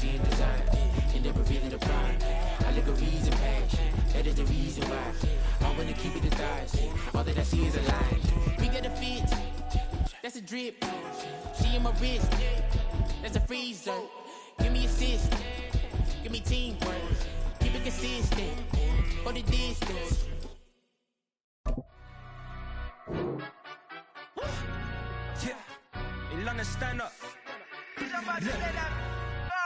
seeing design, and never revealing the prime. I look a reason passion, that is the reason why I wanna keep it the thighs. All that I see is a line. We got a fit, that's a drip. She in my wrist, that's a freezer. Give me assist, give me teamwork. Keep it consistent, for the distance. Yeah, in London, stand up. Look.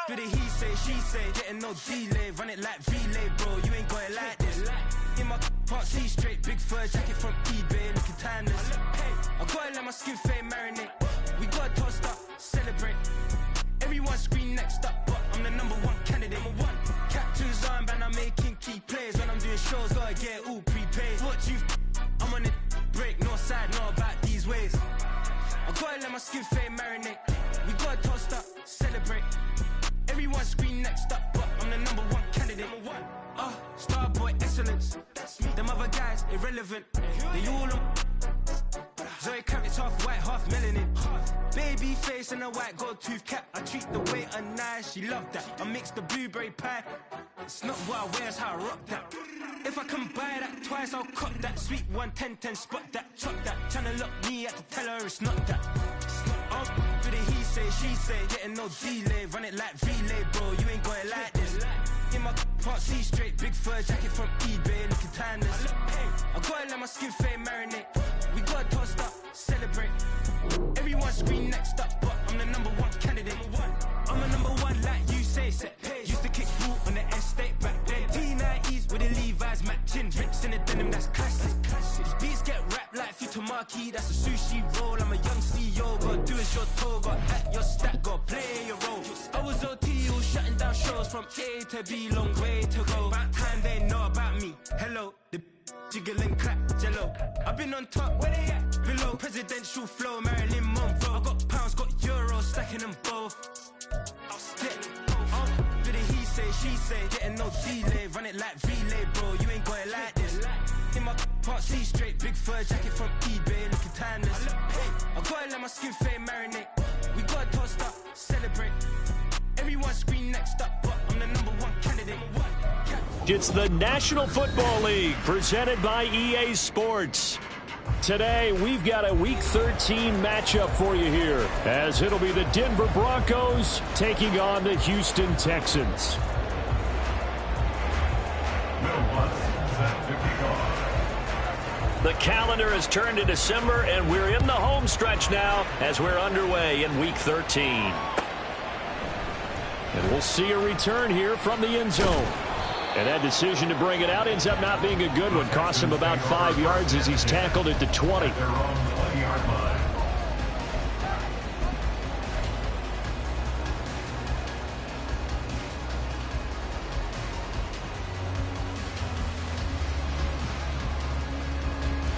For the he say, she say, getting no delay. Run it like relay, bro, you ain't got it like this. In my can't see straight, big fur jacket from eBay, looking timeless. I gotta let my skin fade marinate. We gotta toast up, celebrate. Everyone scream next up, but I'm the #1 candidate. Captain's armband, I'm making key plays. When I'm doing shows, gotta get all prepaid. What you I'm on it, break, no side, no about these ways. I gotta let my skin fade marinate. We gotta toast up, celebrate. Everyone scream next up, but I'm the #1 candidate. Starboy excellence. Them other guys irrelevant. They all on. Zoe Kravitz half white, half melanin. Baby face and a white gold tooth cap. I treat the waiter nice, she loved that. I mix the blueberry pie. It's not what I wear, it's how I rock that. If I can buy that twice, I'll cop that. Sweet 110, spot that, chop that. Tryna lock me, I have to tell her it's not that. For the he say, she say, getting no delay. Run it like relay, bro, you ain't got it like this. In my can't see straight, big fur jacket from eBay, looking timeless. I gotta let my skin fade marinate. We gotta toast up, celebrate. Everyone scream next up, but I'm the #1 candidate. I'm a #1 like you say, set pace. Used to kick boot on the estate back then. T90s with the Levi's matching. Rips in the denim, that's classic. Beats get wrapped like Futamaki, that's a sushi roll. I'm a young CEO, gotta do as you're told. Gotta act your stack, gotta play your role. I was OT, all shutting down shows from A to B, long way to go. About time they know about me. Hello, the jiggle and clap, jello. I've been on top, where they at? Below, presidential flow, Marilyn Monroe. I got pounds, got euros, stacking them both. I'll stick. For the he say, she say, getting no delay. Run it like relay, bro, you ain't got it like this. In my can't see straight, big fur jacket from eBay, looking timeless. I gotta let my skin fade marinate. We gotta toast up, celebrate. Everyone scream next up, but I'm the #1 candidate. It's the National Football League, presented by EA Sports. Today, we've got a Week 13 matchup for you here, as it'll be the Denver Broncos taking on the Houston Texans. The calendar has turned to December, and we're in the home stretch now as we're underway in Week 13. And we'll see a return here from the end zone. And that decision to bring it out ends up not being a good one. Costs him about 5 yards as he's tackled at the 20.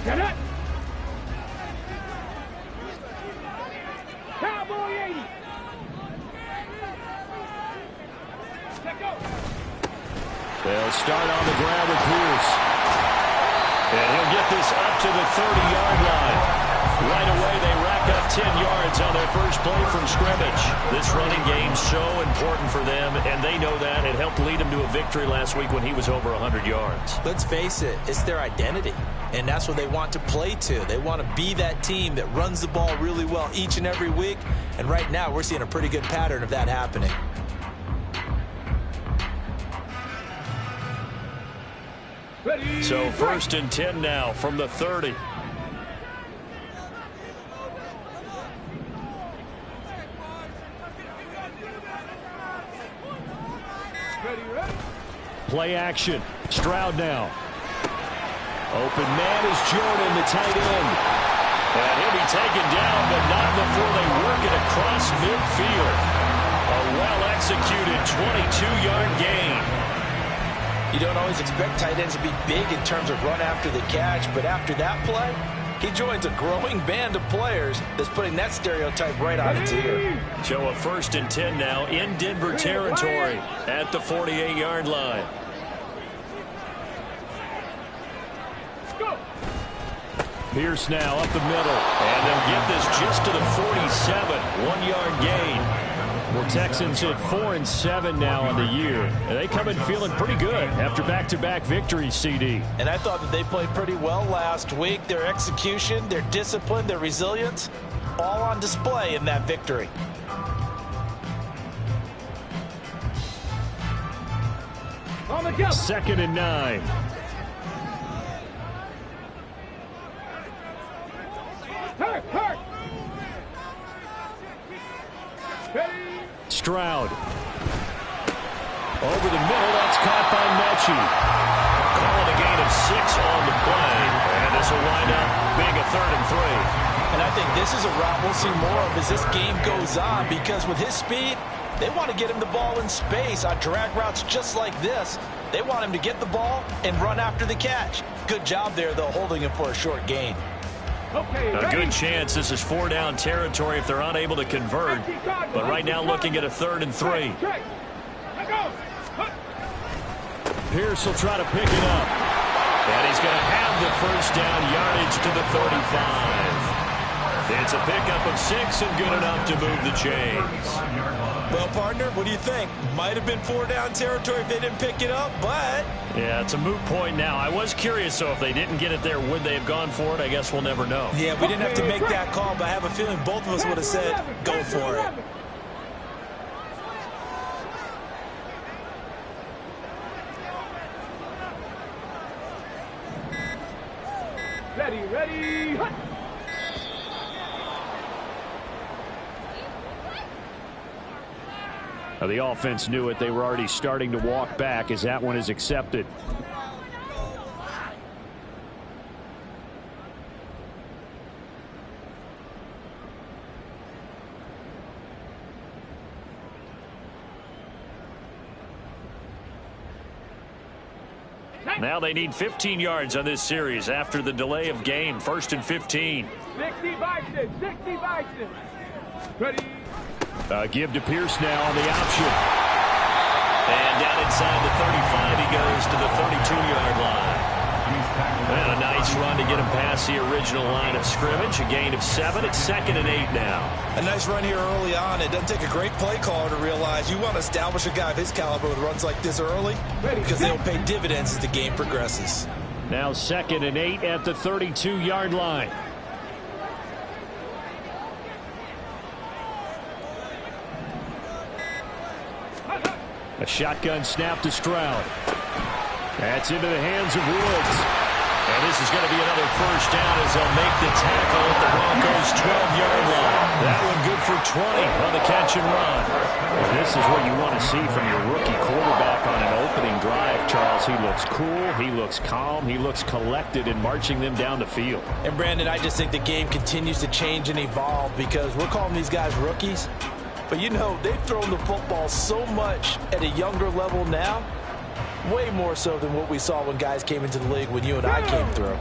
Get it! Cowboy 80! Let go! They'll start on the ground with Pierce. And he'll get this up to the 30-yard line. Right away, they rack up 10 yards on their first play from scrimmage. This running game's so important for them, and they know that. It helped lead them to a victory last week when he was over 100 yards. Let's face it, it's their identity, and that's what they want to play to. They want to be that team that runs the ball really well each and every week, and right now we're seeing a pretty good pattern of that happening. So 1st and 10 now from the 30. Play action. Stroud now. Open man is Jordan, the tight end. And he'll be taken down, but not before they work it across midfield. A well-executed 22-yard gain. You don't always expect tight ends to be big in terms of run after the catch, but after that play, he joins a growing band of players that's putting that stereotype right on its ear. So a 1st and 10 now in Denver territory at the 48-yard line. Pierce now up the middle, and they'll get this just to the 47. 1-yard gain. Well, Texans at 4-7 now on the year. And they come in feeling pretty good after back-to-back victories, CD. And I thought that they played pretty well last week. Their execution, their discipline, their resilience, all on display in that victory. On the jump. 2nd and 9. Hurt. Stroud. Over the middle, that's caught by Mechie. Calling a gain of 6 on the play. And this will wind up being a 3rd and 3. And I think this is a route we'll see more of as this game goes on, because with his speed, they want to get him the ball in space on drag routes just like this. They want him to get the ball and run after the catch. Good job there, though, holding him for a short gain. Okay, A good chance this is 4-down territory if they're unable to convert. But right now looking at a 3rd and 3. Pierce will try to pick it up. And he's going to have the 1st down yardage to the 35. It's a pickup of 6 and good enough to move the chains. Well, partner, what do you think? Might have been 4-down territory if they didn't pick it up, but... Yeah, it's a moot point now. I was curious, so if they didn't get it there, would they have gone for it? I guess we'll never know. Yeah, we didn't have to make that call, but I have a feeling both of us would have said, go for it. Ready. Now, the offense knew it. They were already starting to walk back as that one is accepted. Now they need 15 yards on this series after the delay of game. 1st and 15. 60 Bison. Ready. Give to Pierce now on the option. And down inside the 35, he goes to the 32-yard line. And a nice run to get him past the original line of scrimmage. A gain of 7. It's 2nd and 8 now. A nice run here early on. It doesn't take a great play caller to realize you want to establish a guy of his caliber with runs like this early, because they'll pay dividends as the game progresses. Now 2nd and 8 at the 32-yard line. A shotgun snap to Stroud. That's into the hands of Woods. And this is going to be another 1st down as they'll make the tackle at the Broncos' 12-yard line. That one good for 20 on the catch and run. And this is what you want to see from your rookie quarterback on an opening drive, Charles. He looks cool, he looks calm, he looks collected in marching them down the field. And, Brandon, I just think the game continues to change and evolve because we're calling these guys rookies. But, you know, they've thrown the football so much at a younger level now, way more so than what we saw when guys came into the league when you and I came through.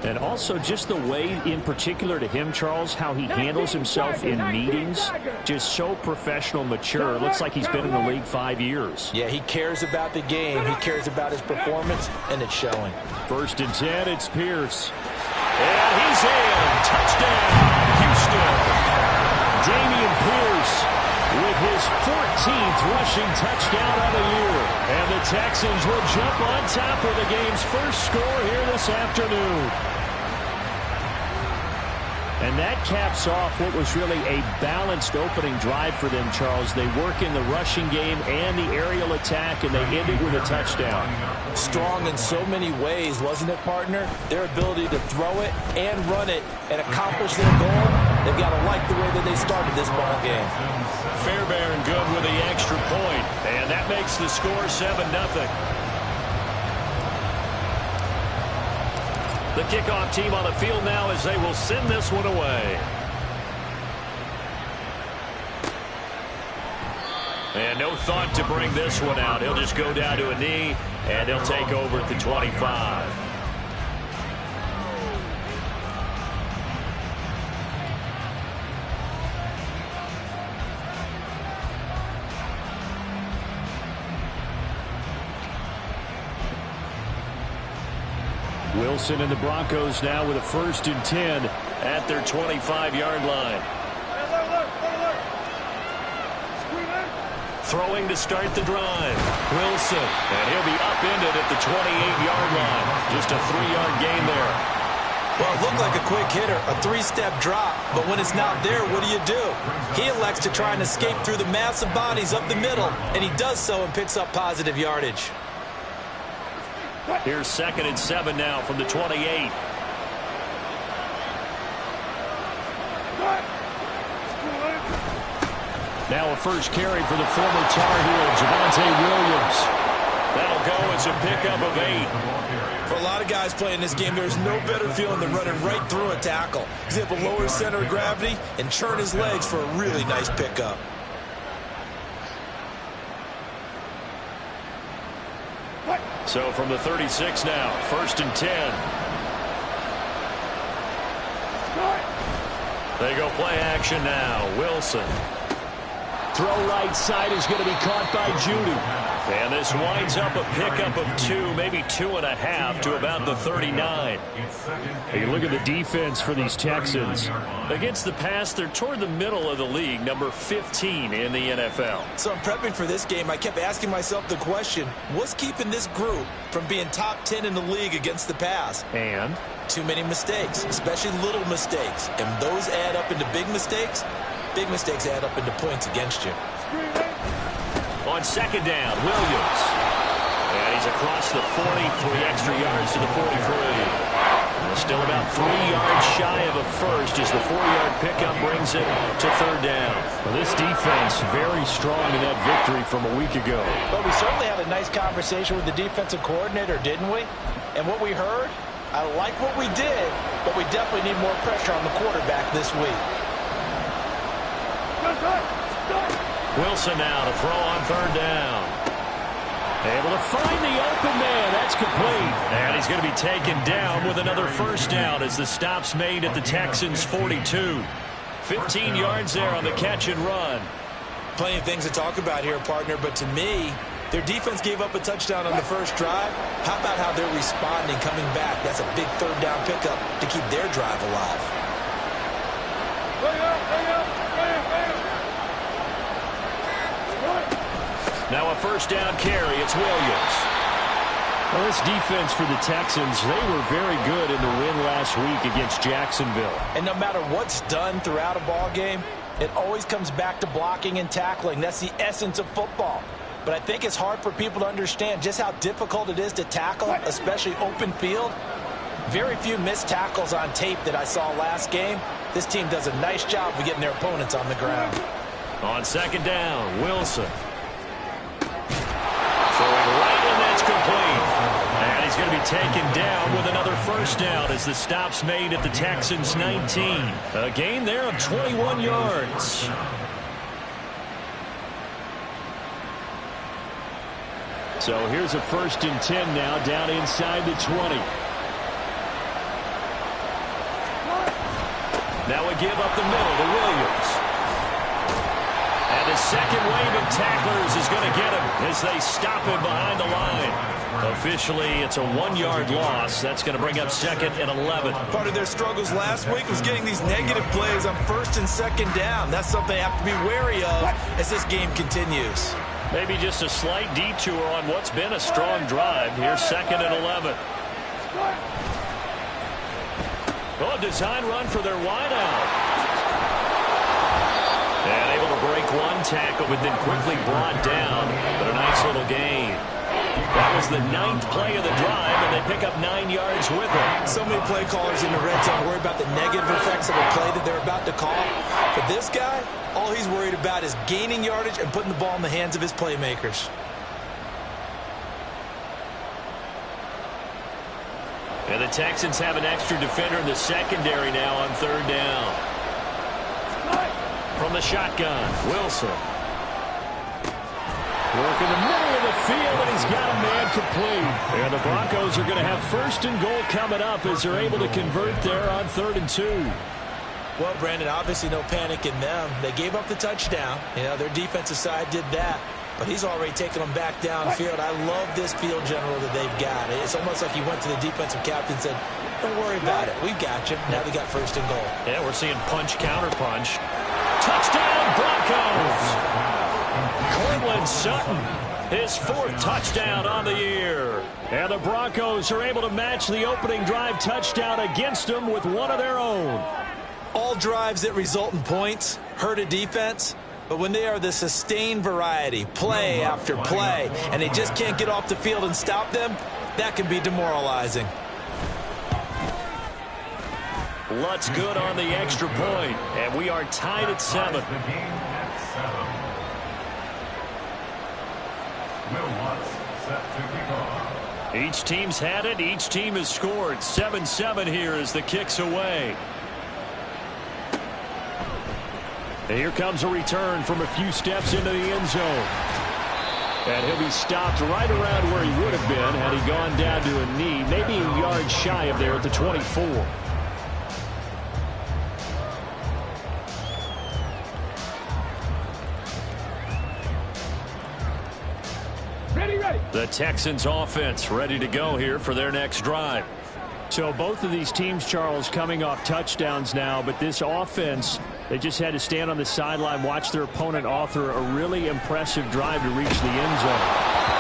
And also just the way, in particular to him, Charles, how he handles himself in meetings, just so professional, mature. Looks like he's been in the league 5 years. Yeah, he cares about the game. He cares about his performance, and it's showing. 1st and 10, it's Pierce. And he's in. Touchdown, Houston. Dameon Pierce with his 14th rushing touchdown of the year. And the Texans will jump on top of the game's first score here this afternoon. And that caps off what was really a balanced opening drive for them, Charles. They work in the rushing game and the aerial attack, and they end it with a touchdown. Strong in so many ways, wasn't it, partner? Their ability to throw it and run it and accomplish their goal, they've got to like the way that they started this ball game. Fairbairn good with the extra point, and that makes the score 7-0. The kickoff team on the field now as they will send this one away. And no thought to bring this one out. He'll just go down to a knee, and he'll take over at the 25. Wilson and the Broncos now with a 1st and 10 at their 25-yard line. Throwing to start the drive. Wilson. And he'll be upended at the 28-yard line. Just a 3-yard gain there. Well, it looked like a quick hitter, a 3-step drop, but when it's not there, what do? He elects to try and escape through the massive bodies up the middle, and he does so and picks up positive yardage. Here's 2nd and 7 now from the 28. Now a first carry for the former Tar Heel, Javonte Williams. That'll go as a pickup of 8. For a lot of guys playing this game, there's no better feeling than running right through a tackle. He's able to lower his center of gravity and churn his legs for a really nice pickup. So from the 36 now, 1st and 10. They go play action now. Wilson. Throw right side is going to be caught by Judy. And this winds up a pickup of 2, maybe 2.5 to about the 39. Hey, look at the defense for these Texans. Against the pass, they're toward the middle of the league, number 15 in the NFL. So I'm prepping for this game. I kept asking myself the question, what's keeping this group from being top 10 in the league against the pass? And? Too many mistakes, especially little mistakes. And those add up into big mistakes. Big mistakes add up into points against you. On 2nd down, Williams. And he's across the 40, 3 extra yards to the 43. Still about 3 yards shy of a first as the 4-yard pickup brings it to 3rd down. Well, this defense very strong in that victory from a week ago. But we certainly had a nice conversation with the defensive coordinator, didn't we? And what we heard, I like what we did, but we definitely need more pressure on the quarterback this week. Wilson now to throw on 3rd down. Able to find the open man. That's complete. And he's going to be taken down with another 1st down as the stop's made at the Texans' 42. 15 yards there on the catch and run. Plenty of things to talk about here, partner, but to me, their defense gave up a touchdown on the first drive. How about how they're responding, coming back? That's a big 3rd down pickup to keep their drive alive. Now a 1st down carry. It's Williams. Well, this defense for the Texans, they were very good in the win last week against Jacksonville. And no matter what's done throughout a ball game, it always comes back to blocking and tackling. That's the essence of football. But I think it's hard for people to understand just how difficult it is to tackle, especially open field. Very few missed tackles on tape that I saw last game. This team does a nice job of getting their opponents on the ground. On 2nd down, Wilson. Throwing right, and that's complete. And he's going to be taken down with another 1st down as the stop's made at the Texans' 19. A gain there of 21 yards. So here's a 1st and 10 now down inside the 20. Now a give up the middle to Williams. And the second wave of tacklers is going to get him as they stop him behind the line. Officially, it's a 1-yard loss. That's going to bring up 2nd and 11. Part of their struggles last week was getting these negative plays on 1st and 2nd down. That's something they have to be wary of as this game continues. Maybe just a slight detour on what's been a strong drive. Here's 2nd and 11. Oh, design run for their wideout. And able to break one tackle, but then quickly brought down. But a nice little gain. That was the 9th play of the drive, and they pick up 9 yards with it. So many play callers in the red zone worry about the negative effects of a play that they're about to call. For this guy, all he's worried about is gaining yardage and putting the ball in the hands of his playmakers. And the Texans have an extra defender in the secondary now on 3rd down. From the shotgun, Wilson. Work in the middle of the field, and he's got a man complete. And the Broncos are going to have 1st and goal coming up as they're able to convert there on 3rd and 2. Well, Brandon, obviously no panic in them. They gave up the touchdown. You know, their defensive side did that. But he's already taken them back downfield. I love this field general that they've got. It's almost like he went to the defensive captain and said, don't worry about it. We've got you. Now they got 1st and goal. Yeah, we're seeing punch, counter punch. Touchdown, Broncos! Cortland Sutton, his 4th touchdown on the year. And the Broncos are able to match the opening drive touchdown against them with one of their own. All drives that result in points hurt a defense, but when they are the sustained variety, play after play, and they just can't get off the field and stop them, that can be demoralizing. Lutz good on the extra point, and we are tied at 7. Each team's had it. Each team has scored. 7-7 here as the kick's away. And here comes a return from a few steps into the end zone. And he'll be stopped right around where he would have been had he gone down to a knee, maybe a yard shy of there at the 24. The Texans offense ready to go here for their next drive. So both of these teams, Charles, coming off touchdowns now, but this offense, they just had to stand on the sideline, watch their opponent author a really impressive drive to reach the end zone.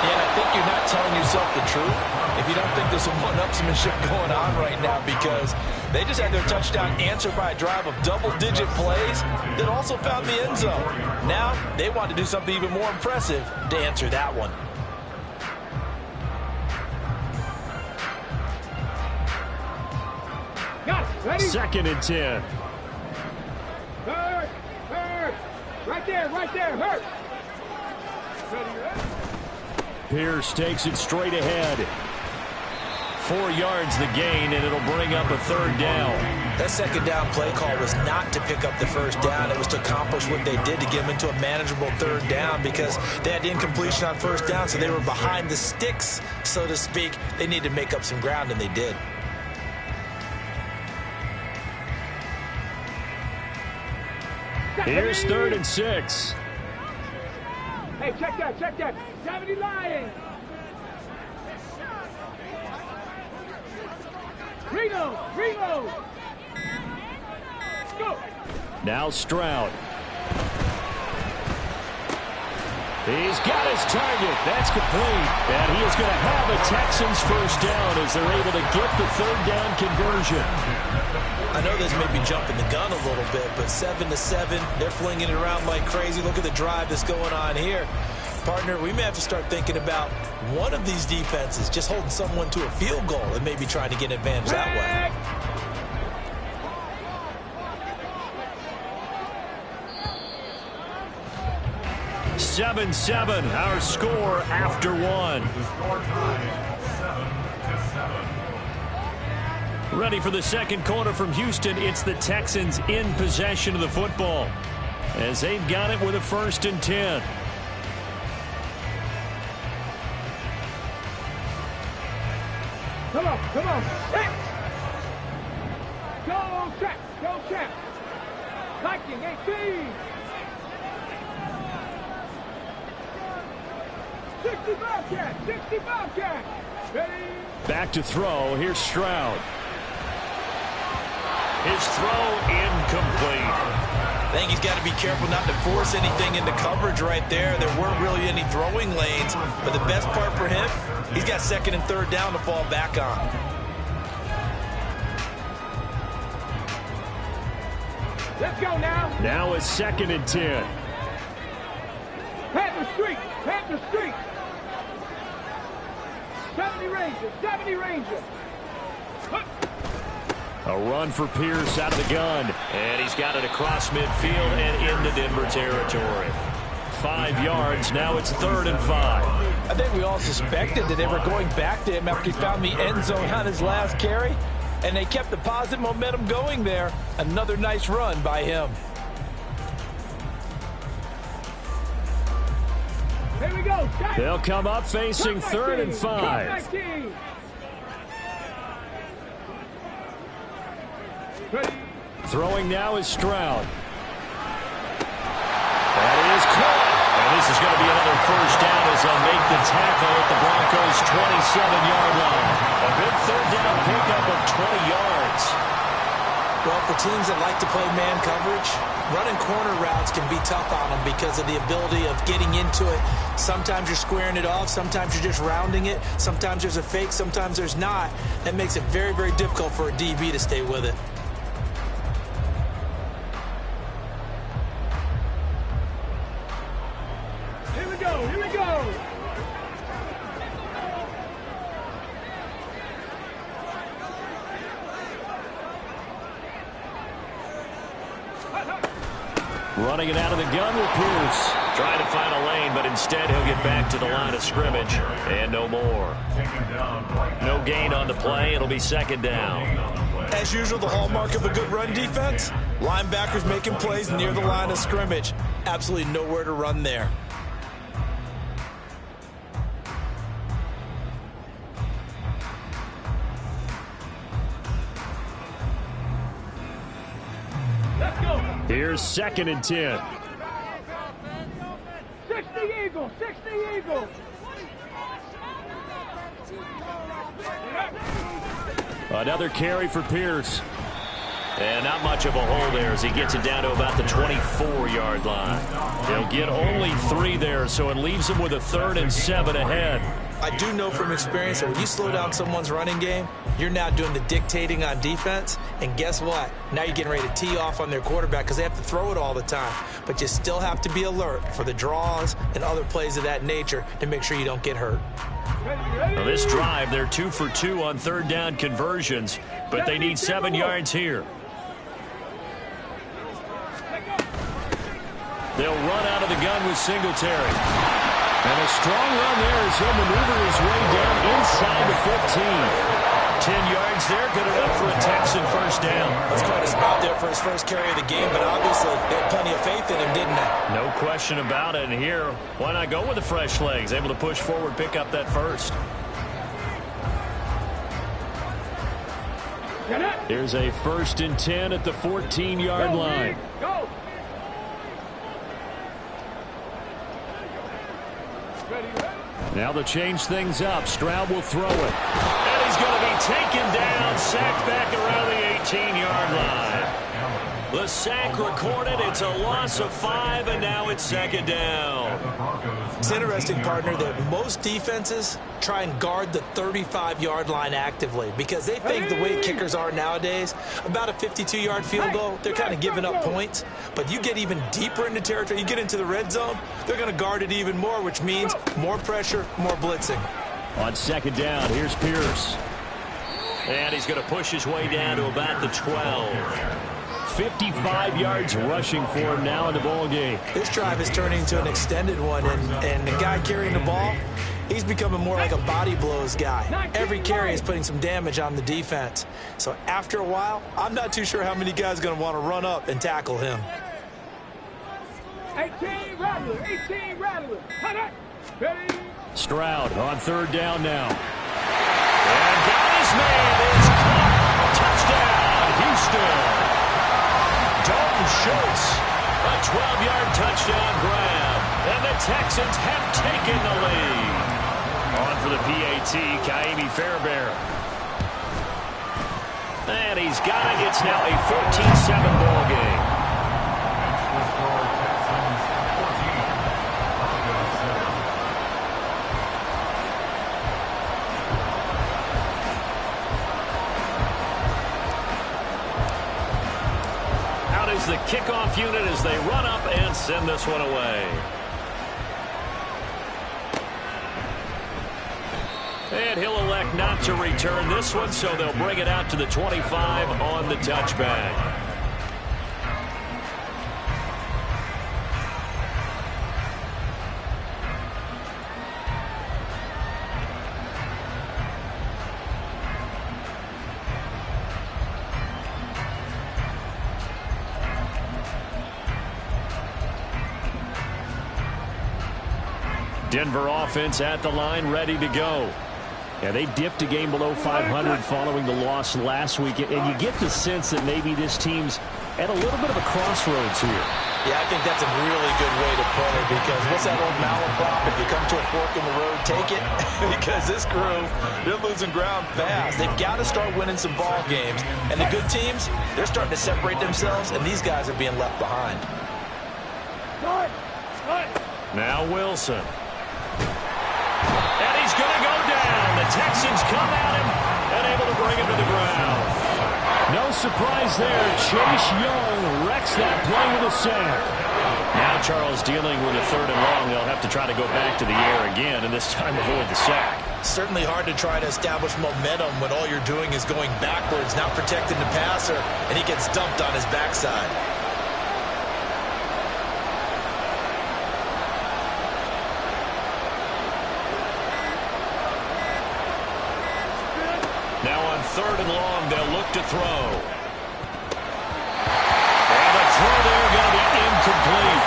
Yeah, I think you're not telling yourself the truth if you don't think there's some one-upsmanship going on right now, because they just had their touchdown answered by a drive of double-digit plays that also found the end zone. Now they want to do something even more impressive to answer that one. Ready? 2nd and 10. Hurt! Right there, hurt! Ready? Pierce takes it straight ahead. 4 yards the gain, and it'll bring up a 3rd down. That 2nd down play call was not to pick up the 1st down. It was to accomplish what they did to get them into a manageable 3rd down, because they had incompletion on 1st down, so they were behind the sticks, so to speak. They needed to make up some ground, and they did. Here's 3rd and 6. Hey, check that. 70 Lions. Reno. Go. Now Stroud. He's got his target. That's complete. And he is going to have a Texans 1st down as they're able to get the 3rd down conversion. I know this may be jumping the gun a little bit, but 7-7, they're flinging it around like crazy. Look at the drive that's going on here. Partner, we may have to start thinking about one of these defenses just holding someone to a field goal and maybe trying to get an advantage that way. 7-7, our score after 1. Ready for the 2nd quarter from Houston. It's the Texans in possession of the football as they've got it with a 1st and 10. Come on. Check. Go check. Viking 18. 65 cat. Ready? Back to throw. Here's Stroud. His throw incomplete. I think he's got to be careful not to force anything into coverage right there. There weren't really any throwing lanes, but the best part for him, he's got 2nd and 3rd down to fall back on. Let's go now. Now it's 2nd and 10. Panther Street. 70 Ranger. A run for Pierce out of the gun. And he's got it across midfield and into Denver territory. 5 yards. Now it's 3rd and 5. I think we all suspected that they were going back to him after he found the end zone on his last carry. And they kept the positive momentum going there. Another nice run by him. Here we go. They'll come up facing 3rd and 5. Ready. Throwing now is Stroud. That is caught. And this is going to be another 1st down as they'll make the tackle at the Broncos' 27-yard line. A big 3rd down pickup of 20 yards. Well, for teams that like to play man coverage, running corner routes can be tough on them because of the ability of getting into it. Sometimes you're squaring it off. Sometimes you're just rounding it. Sometimes there's a fake. Sometimes there's not. That makes it very, very difficult for a DB to stay with it. Here we go. Here we go. Running it out of the gun with Pierce. Trying to find a lane, but instead he'll get back to the line of scrimmage. And no more. No gain on the play. It'll be second down. As usual, the hallmark of a good run defense, linebackers making plays near the line of scrimmage. Absolutely nowhere to run there. Here's 2nd and 10. 60 Eagles, 60 Eagles. Another carry for Pierce. And not much of a hole there as he gets it down to about the 24-yard line. He'll get only 3 there, so it leaves him with a 3rd and 7 ahead. I do know from experience that when you slow down someone's running game, you're now doing the dictating on defense. And guess what? Now you're getting ready to tee off on their quarterback because they have to throw it all the time. But you still have to be alert for the draws and other plays of that nature to make sure you don't get hurt. Well, this drive, they're 2 for 2 on 3rd down conversions, but they need 7 yards here. They'll run out of the gun with Singletary. And a strong run there as he'll maneuver his way down inside the 15. 10 yards there, good enough for a Texan first down. That's quite a spot there for his first carry of the game, but obviously they had plenty of faith in him, didn't they? No question about it. And here, why not go with the fresh legs? Able to push forward, pick up that first. Here's a 1st and 10 at the 14-yard line. Go. Now they'll change things up. Stroud will throw it. And he's going to be taken down, sacked back around the 18-yard line. The sack recorded. It's a loss of 5, and now it's 2nd down. It's interesting, partner, that most defenses try and guard the 35-yard line actively because they think the way kickers are nowadays, about a 52-yard field goal, they're kind of giving up points. But you get even deeper into territory, you get into the red zone, they're going to guard it even more, which means more pressure, more blitzing. On 2nd down, here's Pierce. And he's going to push his way down to about the 12. 55 yards rushing for him now in the ball game. This drive is turning into an extended one, and the guy carrying the ball, he's becoming more like a body blows guy. Every carry is putting some damage on the defense. So after a while, I'm not too sure how many guys are going to want to run up and tackle him. 18 Rattler, 18 Rattler. Stroud on 3rd down now. And got his man. It's caught. Touchdown, Houston. Dalton Schultz, a 12-yard touchdown grab. And the Texans have taken the lead. On for the PAT, Kaimi Fairbairn. And he's got it. It's now a 14-7 ball game. The kickoff unit as they run up and send this one away. And he'll elect not to return this one, so they'll bring it out to the 25 on the touchback. Denver offense at the line, ready to go. Yeah, they dipped a game below 500 following the loss last week, and you get the sense that maybe this team's at a little bit of a crossroads here. Yeah, I think that's a really good way to put it, because what's that old malaprop? If you come to a fork in the road, take it. Because this crew, they're losing ground fast. They've got to start winning some ball games. And the good teams, they're starting to separate themselves, and these guys are being left behind. Now Wilson. And he's going to go down. The Texans come at him and able to bring him to the ground. No surprise there. Chase Young wrecks that play with a sack. Now Charles dealing with a 3rd and long. They'll have to try to go back to the air again, and this time avoid the sack. Certainly hard to try to establish momentum when all you're doing is going backwards, not protecting the passer, and he gets dumped on his backside. Now on 3rd and long, they'll look to throw. And the throw there going to be incomplete.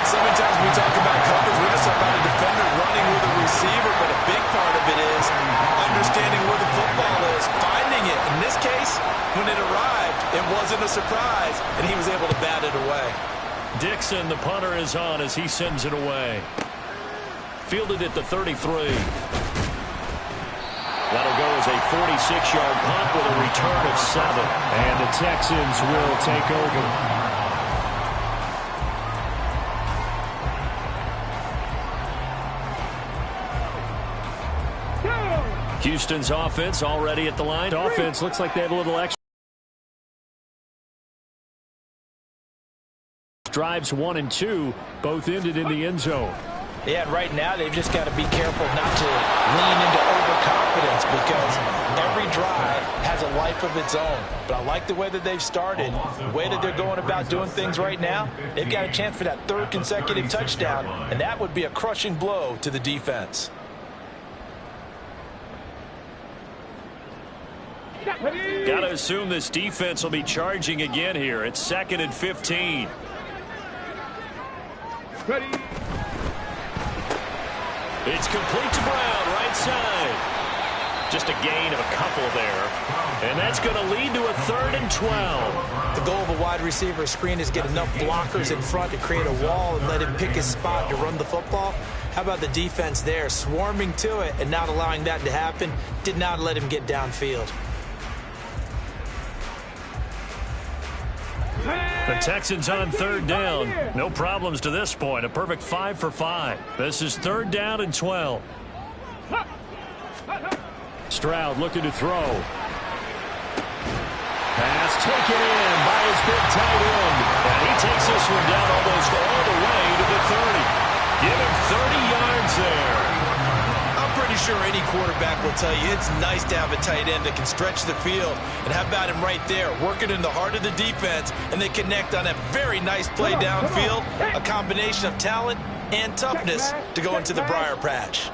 So many times when we talk about coverage, we're just talking about a defender running with a receiver, but a big part of it is understanding where the football is, finding it. In this case, when it arrived, it wasn't a surprise, and he was able to bat it away. Dixon, the punter, is on as he sends it away. Fielded at the 33. That'll go as a 46-yard punt with a return of 7. And the Texans will take over. Houston's offense already at the line. Offense looks like they have a little extra. Drives 1 and 2, both ended in the end zone. Yeah, and right now they've just got to be careful not to lean into overconfidence, because every drive has a life of its own. But I like the way that they've started, the way that they're going about doing things right now. They've got a chance for that 3rd consecutive touchdown, and that would be a crushing blow to the defense. Got to assume this defense will be charging again here. It's 2nd and 15. Ready. It's complete to Brown, right side. Just a gain of a couple there. And that's going to lead to a 3rd and 12. The goal of a wide receiver screen is get enough blockers in front to create a wall and let him pick his spot to run the football. How about the defense there, swarming to it and not allowing that to happen? Did not let him get downfield. The Texans on 3rd down. No problems to this point. A perfect 5 for 5. This is 3rd down and 12. Stroud looking to throw. Pass taken in by his big tight end. And he takes this one down almost all the way to the 30. Give him 30 yards there. I'm pretty sure any quarterback will tell you it's nice to have a tight end that can stretch the field. And how about him right there, working in the heart of the defense, and they connect on a very nice play downfield, a combination of talent and toughness to go into the briar patch.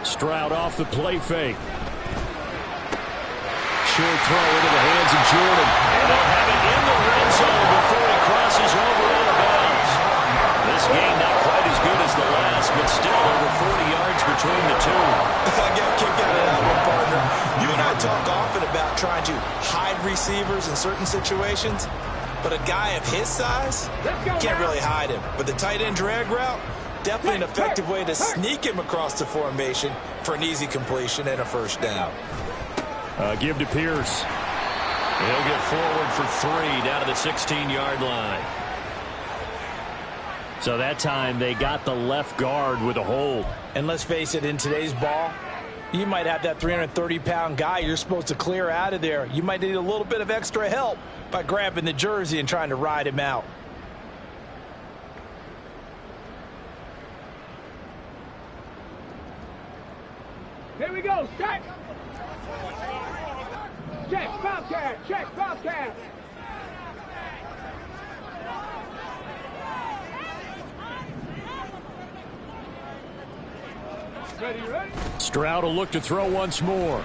Stroud off the play fake. Short throw into the hands of Jordan. And they'll have it in the red zone before he crosses over out of bounds. This game not quite as good as the last, but still over 40 yards between the two. I got a kick out of that one, partner. You and I talk often about trying to hide receivers in certain situations, but a guy of his size, can't really hide him. But the tight end drag route, definitely an effective way to sneak him across the formation for an easy completion and a 1st down. Give to Pierce. He'll get forward for 3 down to the 16-yard line. So that time they got the left guard with a hold. And let's face it, in today's ball, you might have that 330-pound guy you're supposed to clear out of there. You might need a little bit of extra help by grabbing the jersey and trying to ride him out. Here we go. Check. Check. Bobcat. Check. Bobcat. Ready, ready? Stroud will look to throw once more.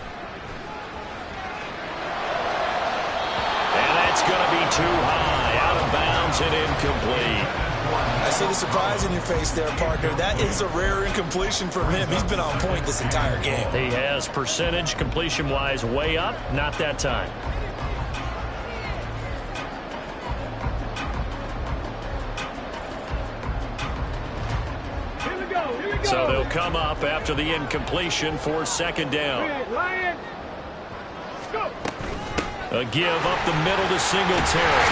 And that's going to be too high. Out of bounds and incomplete. I see the surprise in your face there, partner. That is a rare incompletion from him. He's been on point this entire game. He has percentage completion-wise way up. Not that time. So they'll come up after the incompletion for second down. Lions. Go. A give up the middle to Singletary.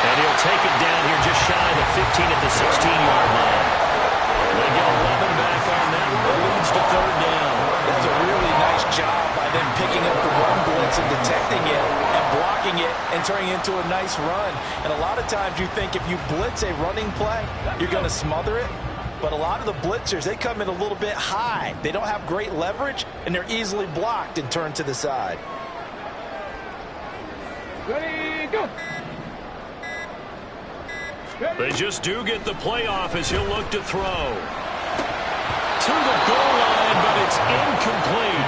And he'll take it down here just shy of the 15 at the 16-yard line. They get 11 back on that. It leads to third down. That's a really nice job by them picking up the run blitz and detecting it and blocking it and turning it into a nice run. And a lot of times you think if you blitz a running play, you're going to smother it. But a lot of the blitzers, they come in a little bit high. They don't have great leverage, and they're easily blocked and turned to the side. Ready, go. They just do get the playoff as he'll look to throw. To the goal line, but it's incomplete.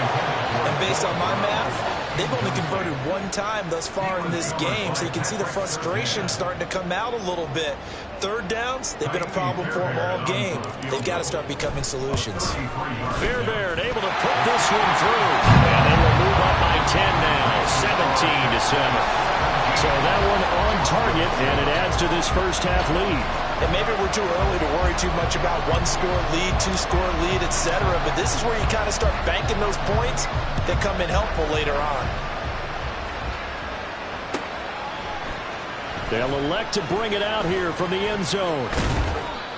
And based on my math, they've only converted one time thus far in this game, so you can see the frustration starting to come out a little bit. Third downs, they've been a problem for them all game. They've got to start becoming solutions. Fairbairn able to put this one through. And they will move up by 10 now, 17-7. So that one on target, and it adds to this first half lead. And maybe we're too early to worry too much about one-score lead, two-score lead, etc. But this is where you kind of start banking those points that come in helpful later on. They'll elect to bring it out here from the end zone.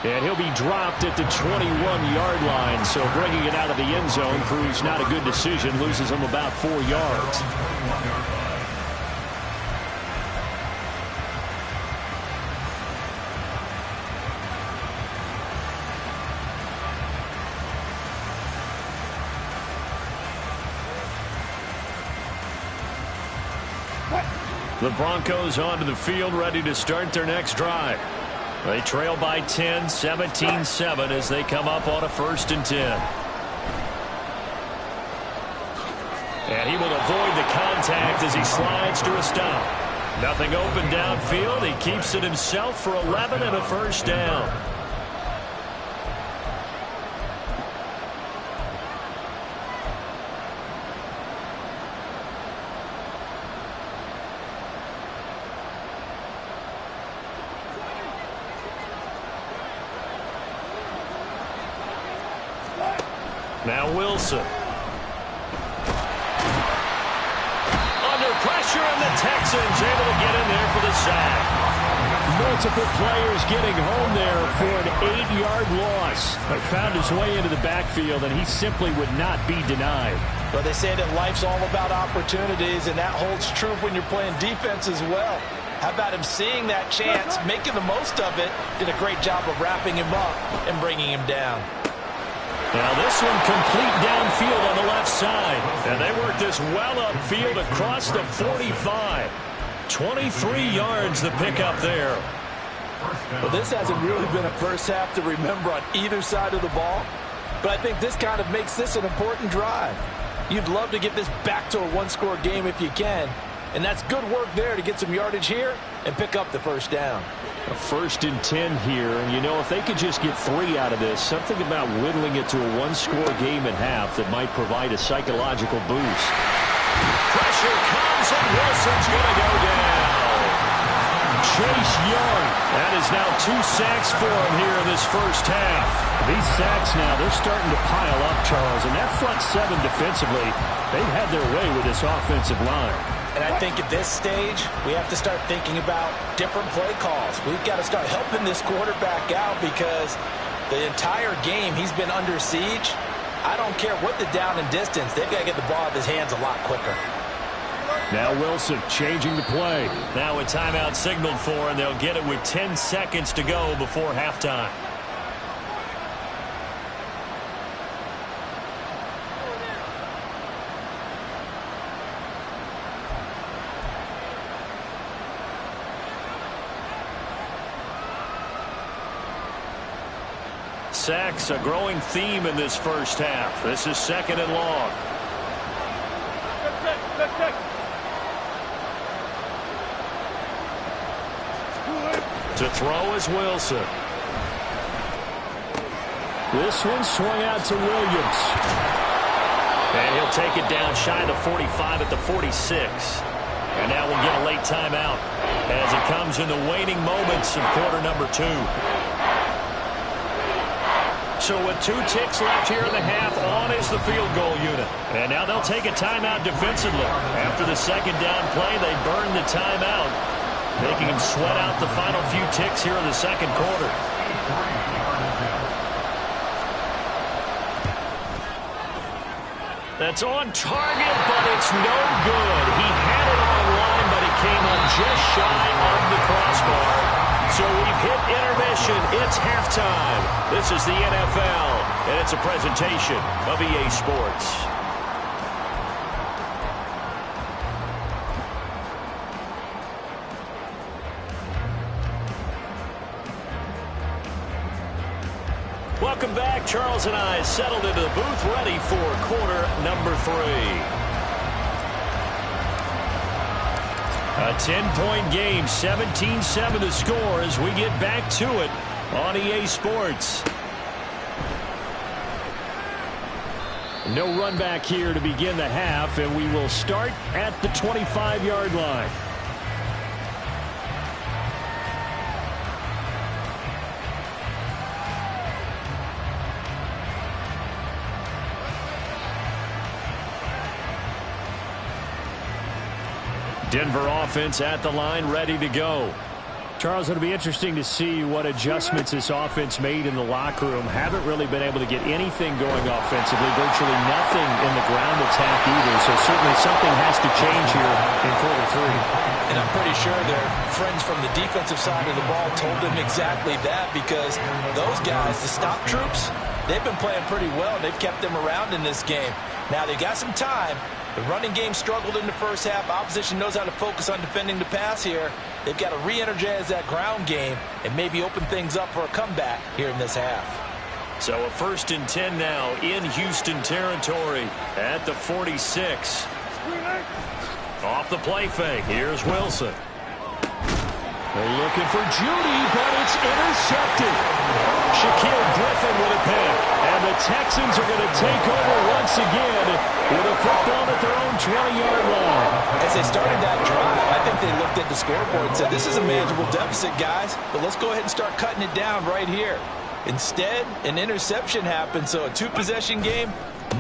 And he'll be dropped at the 21-yard line. So bringing it out of the end zone proves not a good decision. Loses him about 4 yards. The Broncos onto the field, ready to start their next drive. They trail by 10, 17-7 as they come up on a 1st and 10. And he will avoid the contact as he slides to a stop. Nothing open downfield. He keeps it himself for 11 and a 1st down. Now Wilson. Under pressure, and the Texans able to get in there for the sack. Multiple players getting home there for an 8-yard loss. But found his way into the backfield, and he simply would not be denied. But they say that life's all about opportunities, and that holds true when you're playing defense as well. How about him seeing that chance, making the most of it, did a great job of wrapping him up and bringing him down. Now this one complete downfield on the left side. And they work this well upfield across the 45. 23 yards the pickup there. Well, this hasn't really been a first half to remember on either side of the ball. But I think this kind of makes this an important drive. You'd love to get this back to a one-score game if you can. And that's good work there to get some yardage here and pick up the 1st down. A 1st and 10 here, and you know, if they could just get 3 out of this, something about whittling it to a one-score game at half that might provide a psychological boost. Pressure comes, and Wilson's going to go down. Chase Young, that is now 2 sacks for him here in this first half. These sacks now, they're starting to pile up, Charles, and that front 7 defensively, they've had their way with this offensive line. And I think at this stage, we have to start thinking about different play calls. We've got to start helping this quarterback out because the entire game he's been under siege. I don't care what the down and distance. They've got to get the ball out of his hands a lot quicker. Now Wilson changing the play. Now a timeout signaled for, and they'll get it with 10 seconds to go before halftime. Sacks, a growing theme in this first half. This is 2nd and long. To throw is Wilson. This one swung out to Williams. And he'll take it down shy of the 45 at the 46. And now we'll get a late timeout as it comes in the waning moments of quarter number 2. So with 2 ticks left here in the half, on is the field goal unit. And now they'll take a timeout defensively. After the second down play, they burn the timeout, making them sweat out the final few ticks here in the second quarter. That's on target, but it's no good. He had it online, but it came up just shy of the crossbar. So we've hit intermission. It's halftime. This is the NFL, and it's a presentation of EA Sports. Welcome back. Charles and I settled into the booth, ready for quarter number 3. A 10-point game, 17-7 to score as we get back to it on EA Sports. No run back here to begin the half, and we will start at the 25-yard line. Denver offense at the line, ready to go. Charles, it'll be interesting to see what adjustments this offense made in the locker room. Haven't really been able to get anything going offensively, virtually nothing in the ground attack either. So certainly something has to change here in quarter 3. And I'm pretty sure their friends from the defensive side of the ball told them exactly that, because those guys, the stop troops, they've been playing pretty well. They've kept them around in this game. Now they got some time. The running game struggled in the first half. Opposition knows how to focus on defending the pass here. They've got to re-energize that ground game and maybe open things up for a comeback here in this half. So a 1st and 10 now in Houston territory at the 46. Off the play fake. Here's Wilson. They're looking for Judy, but it's intercepted. Shaquille Griffin with a pick. And the Texans are going to take over once again with a football at their own 20-yard line. As they started that drive, I think they looked at the scoreboard and said, this is a manageable deficit, guys, but let's go ahead and start cutting it down right here. Instead, an interception happened, so a 2-possession game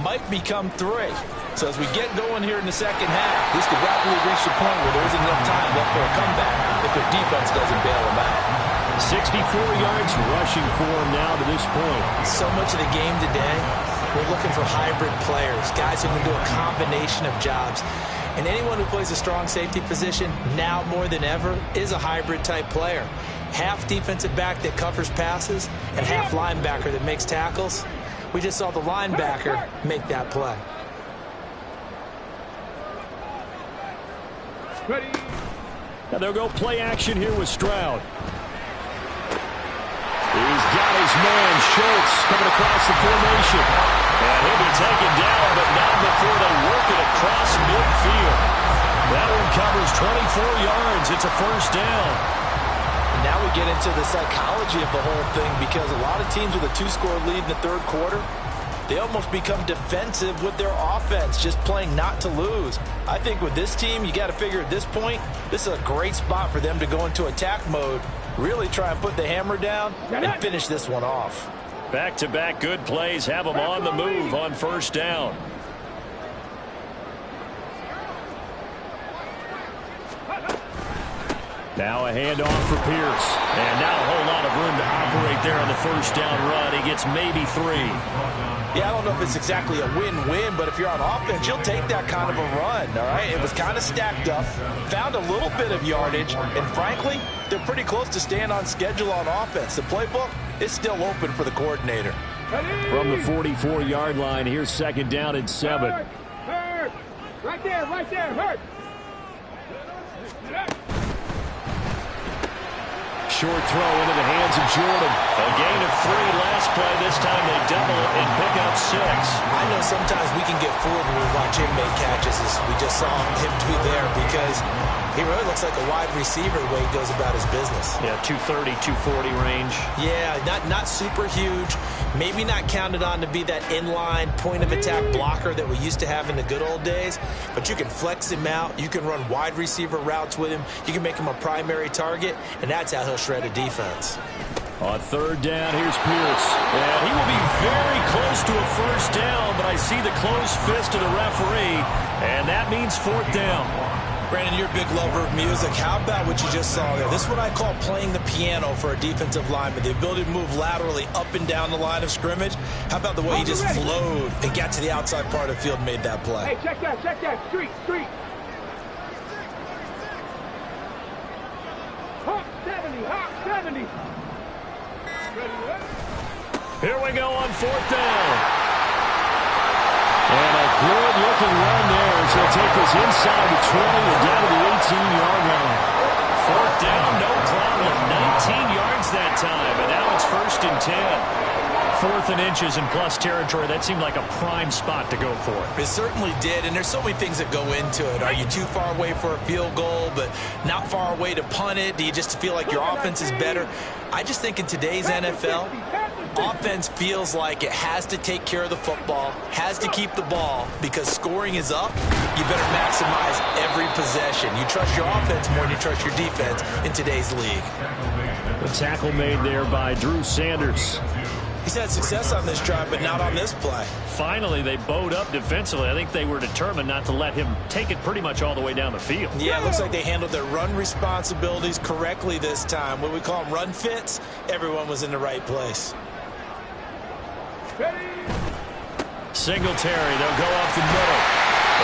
might become 3. So as we get going here in the second half, this could rapidly reach the point where there isn't enough time left for a comeback if their defense doesn't bail them out. 64 yards rushing for him now to this point. So much of the game today, we're looking for hybrid players, guys who can do a combination of jobs. And anyone who plays a strong safety position, now more than ever, is a hybrid type player. Half defensive back that covers passes and half linebacker that makes tackles. We just saw the linebacker make that play. Ready. Now they'll go play action here with Stroud. He's got his man, Schultz, coming across the formation. And he'll be taken down, but not before they work it across midfield. That one covers 24 yards. It's a 1st down. And now we get into the psychology of the whole thing, because a lot of teams with a 2-score lead in the 3rd quarter, they almost become defensive with their offense, just playing not to lose. I think with this team, you got to figure at this point, this is a great spot for them to go into attack mode, really try and put the hammer down and finish this one off. Back-to-back good plays have them on the move on 1st down. Now a handoff for Pierce. And now a whole lot of room to operate there on the 1st down run. He gets maybe 3. Yeah, I don't know if it's exactly a win-win, but if you're on offense, you'll take that kind of a run, all right? It was kind of stacked up, found a little bit of yardage, and frankly, they're pretty close to staying on schedule on offense. The playbook is still open for the coordinator. From the 44-yard line, here's 2nd down and 7. Hurt. Right there, hurt. Short throw into the hands of Jordan. A gain of 3 last play. This time they double it and pick up 6. I know sometimes we can get fooled when we watch him make catches, as we just saw him do there, because he really looks like a wide receiver the way he goes about his business. Yeah, 230, 240 range. Yeah, not super huge. Maybe not counted on to be that inline point-of-attack blocker that we used to have in the good old days, but you can flex him out. You can run wide receiver routes with him. You can make him a primary target, and that's how he'll shred a defense. On third down, here's Pierce. And he will be very close to a first down, but I see the closed fist of the referee, and that means fourth down. Brandon, you're a big lover of music. How about what you just saw there? This is what I call playing the piano for a defensive lineman. The ability to move laterally up and down the line of scrimmage. How about the way he just flowed and got to the outside part of the field and made that play? Hey, check that. Street. Hawk 70. Here we go on fourth down. And a good-looking run there as he'll take us inside the 20 and down to the 18-yard line. Fourth down, no problem. 19 yards that time, and now it's first and 10. Fourth and inches in plus territory. That seemed like a prime spot to go for. It certainly did, and there's so many things that go into it. Are you too far away for a field goal, but not far away to punt it? Do you just feel like your offense is better? I just think in today's NFL, offense feels like it has to take care of the football, has to keep the ball, because scoring is up. You better maximize every possession. You trust your offense more than you trust your defense in today's league. The tackle made there by Drew Sanders. He's had success on this drive, but not on this play. Finally, they bowed up defensively. I think they were determined not to let him take it pretty much all the way down the field. Yeah, it looks like they handled their run responsibilities correctly this time. What we call them run fits, everyone was in the right place. Singletary, they'll go off the middle.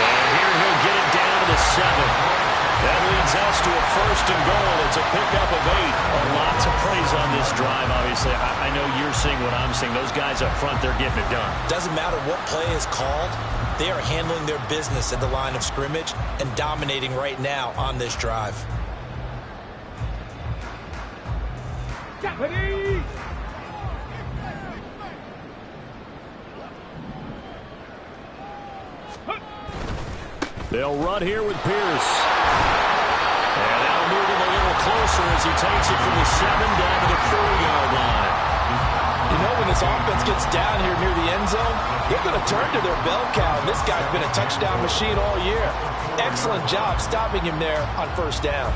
And here he'll get it down to the 7. That leads us to a first and goal. It's a pickup of 8. A lot to praise on this drive, obviously. I know you're seeing what I'm seeing. Those guys up front, they're getting it done. Doesn't matter what play is called. They are handling their business at the line of scrimmage and dominating right now on this drive. They'll run here with Pierce. And that'll move him a little closer as he takes it from the 7 down to the 4-yard line. You know, when this offense gets down here near the end zone, they're going to turn to their bell cow. This guy's been a touchdown machine all year. Excellent job stopping him there on first down.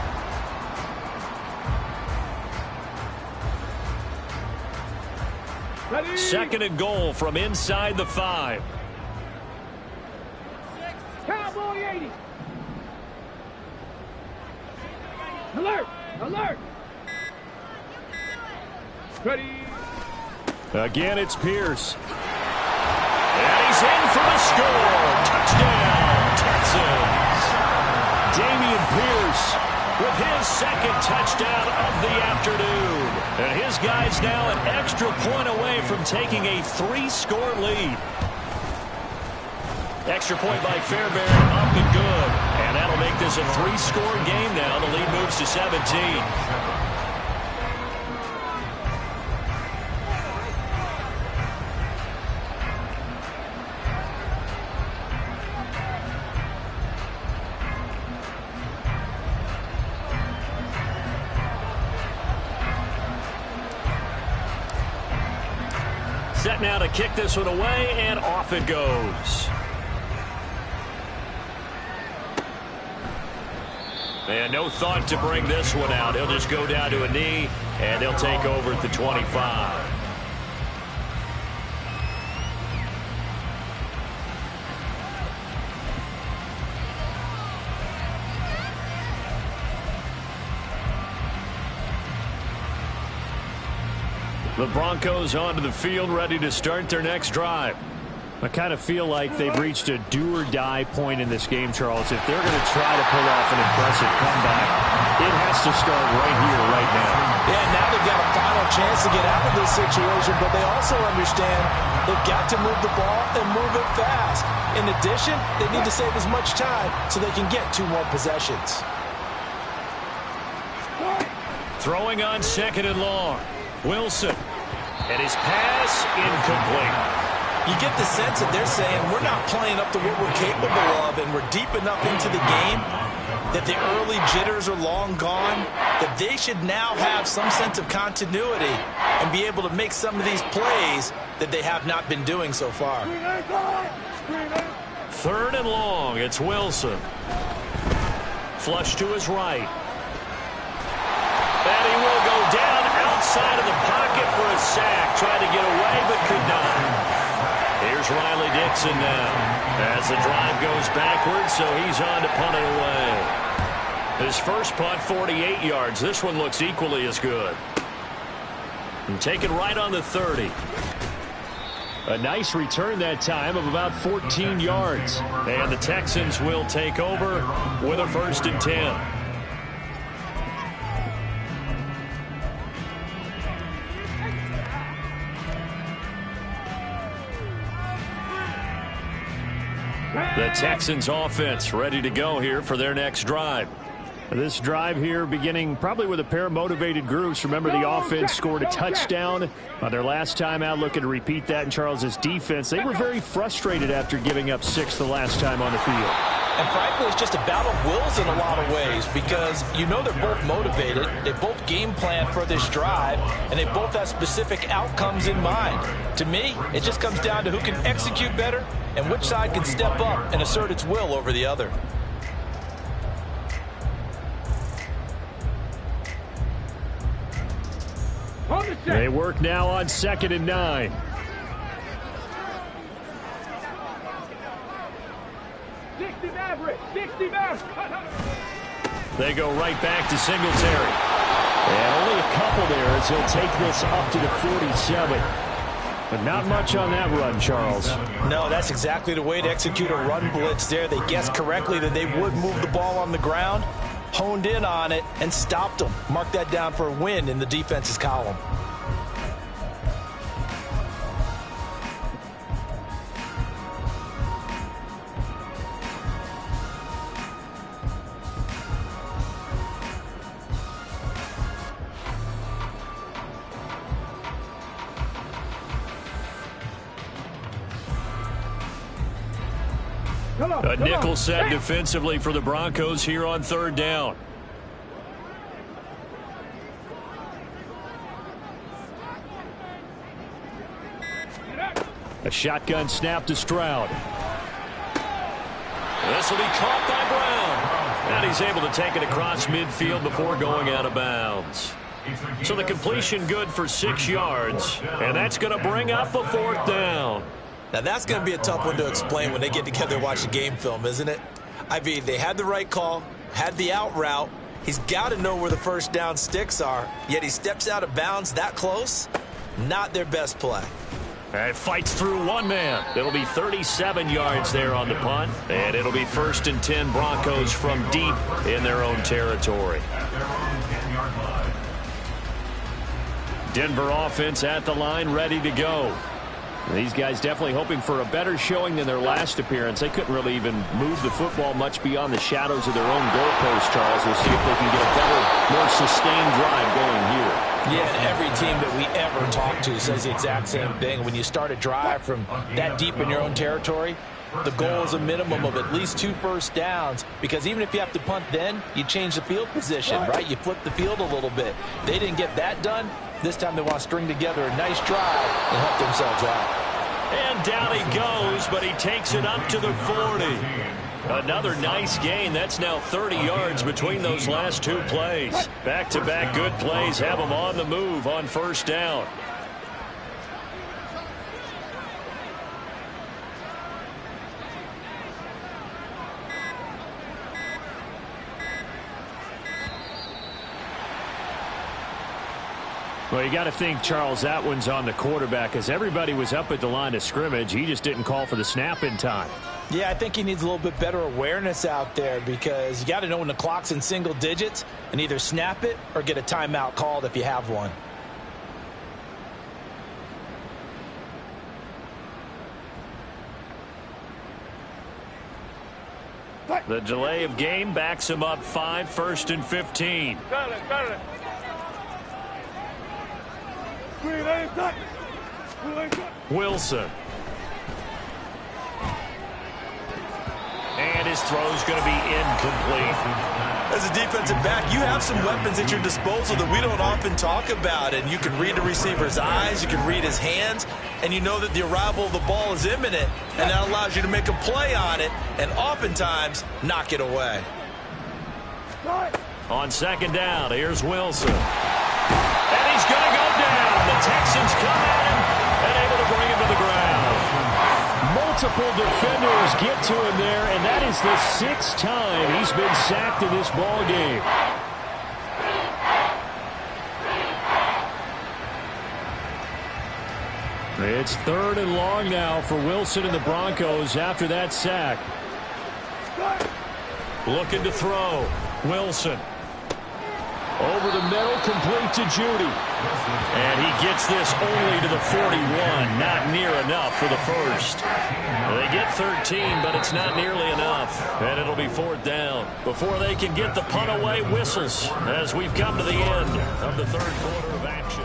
Ready? Second and goal from inside the 5. Cowboy 80. Alert. Ready. Again, it's Pierce. And he's in for the score. Touchdown, Texans. Damian Pierce with his second touchdown of the afternoon. And his guys now an extra point away from taking a 3-score lead. Extra point by Fairbairn, up and good. And that'll make this a 3-score game now. The lead moves to 17. Set now to kick this one away, and off it goes. And no thought to bring this one out. He'll just go down to a knee, and they'll take over at the 25. The Broncos onto the field, ready to start their next drive. I kind of feel like they've reached a do-or-die point in this game, Charles. If they're going to try to pull off an impressive comeback, it has to start right here, right now. Yeah, now they've got a final chance to get out of this situation, but they also understand they've got to move the ball and move it fast. In addition, they need to save as much time so they can get 2 more possessions. Throwing on second and long. Wilson. And his pass incomplete. You get the sense that they're saying we're not playing up to what we're capable of, and we're deep enough into the game that the early jitters are long gone, that they should now have some sense of continuity and be able to make some of these plays that they have not been doing so far. Third and long. It's Wilson. Flush to his right. And he will go down out outside of the pocket for a sack. Tried to get away, but could not. Here's Riley Dixon now. As the drive goes backwards, so he's on to punt it away. His first punt, 48 yards. This one looks equally as good. And taken right on the 30. A nice return that time of about 14 yards. And the Texans will take over with a 1st and 10. The Texans offense ready to go here for their next drive. This drive here beginning probably with a pair of motivated groups. Remember, the offense scored a touchdown on their last time out, looking to repeat that in Charles's defense. They were very frustrated after giving up 6 the last time on the field. And frankly, it's just a battle of wills in a lot of ways because you know they're both motivated. They both game plan for this drive, and they both have specific outcomes in mind. To me, it just comes down to who can execute better and which side can step up and assert its will over the other. They work now on 2nd and 9. They go right back to Singletary. And only a couple there as he'll take this up to the 47. But not much on that run, Charles. No, that's exactly the way to execute a run blitz there. They guessed correctly that they would move the ball on the ground, honed in on it, and stopped them. Mark that down for a win in the defense's column. A nickel set defensively for the Broncos here on 3rd down. A shotgun snap to Stroud. This will be caught by Brown. And he's able to take it across midfield before going out of bounds. So the completion good for 6 yards. And that's going to bring up a 4th down. Now, that's going to be a tough one to explain when they get together and watch the game film, isn't it? I mean, they had the right call, had the out route. He's got to know where the 1st down sticks are, yet he steps out of bounds that close. Not their best play. And fights through one man. It'll be 37 yards there on the punt, and it'll be 1st and 10 Broncos from deep in their own territory. Denver offense at the line, ready to go. These guys definitely hoping for a better showing than their last appearance. They couldn't really even move the football much beyond the shadows of their own goalpost, Charles. We'll see if they can get a better, more sustained drive going here. Yeah, and every team that we ever talk to says the exact same thing. When you start a drive from that deep in your own territory, the goal is a minimum of at least 2 first downs, because even if you have to punt then, you change the field position, right? You flip the field a little bit. They didn't get that done. This time they want to string together a nice drive and help themselves out. And down he goes, but he takes it up to the 40. Another nice gain. That's now 30 yards between those last 2 plays. Back-to-back good plays have them on the move on 1st down. Well, you got to think, Charles, that one's on the quarterback, as everybody was up at the line of scrimmage. He just didn't call for the snap in time. Yeah, I think he needs a little bit better awareness out there, because you got to know when the clock's in single digits and either snap it or get a timeout called if you have one. The delay of game backs him up 5, 1st and 15. Wilson. And his throw's going to be incomplete. As a defensive back, you have some weapons at your disposal that we don't often talk about. And you can read the receiver's eyes, you can read his hands, and you know that the arrival of the ball is imminent. And that allows you to make a play on it and oftentimes knock it away. On 2nd down, here's Wilson. And he's going to go down. The Texans come at him and able to bring him to the ground. Multiple defenders get to him there, and that is the 6th time he's been sacked in this ball game. It's 3rd and long now for Wilson and the Broncos after that sack. Looking to throw. Wilson. Over the middle, complete to Judy. And he gets this only to the 41. Not near enough for the first. They get 13, but it's not nearly enough. And it'll be 4th down. Before they can get the punt away, whistles as we've come to the end of the 3rd quarter of action.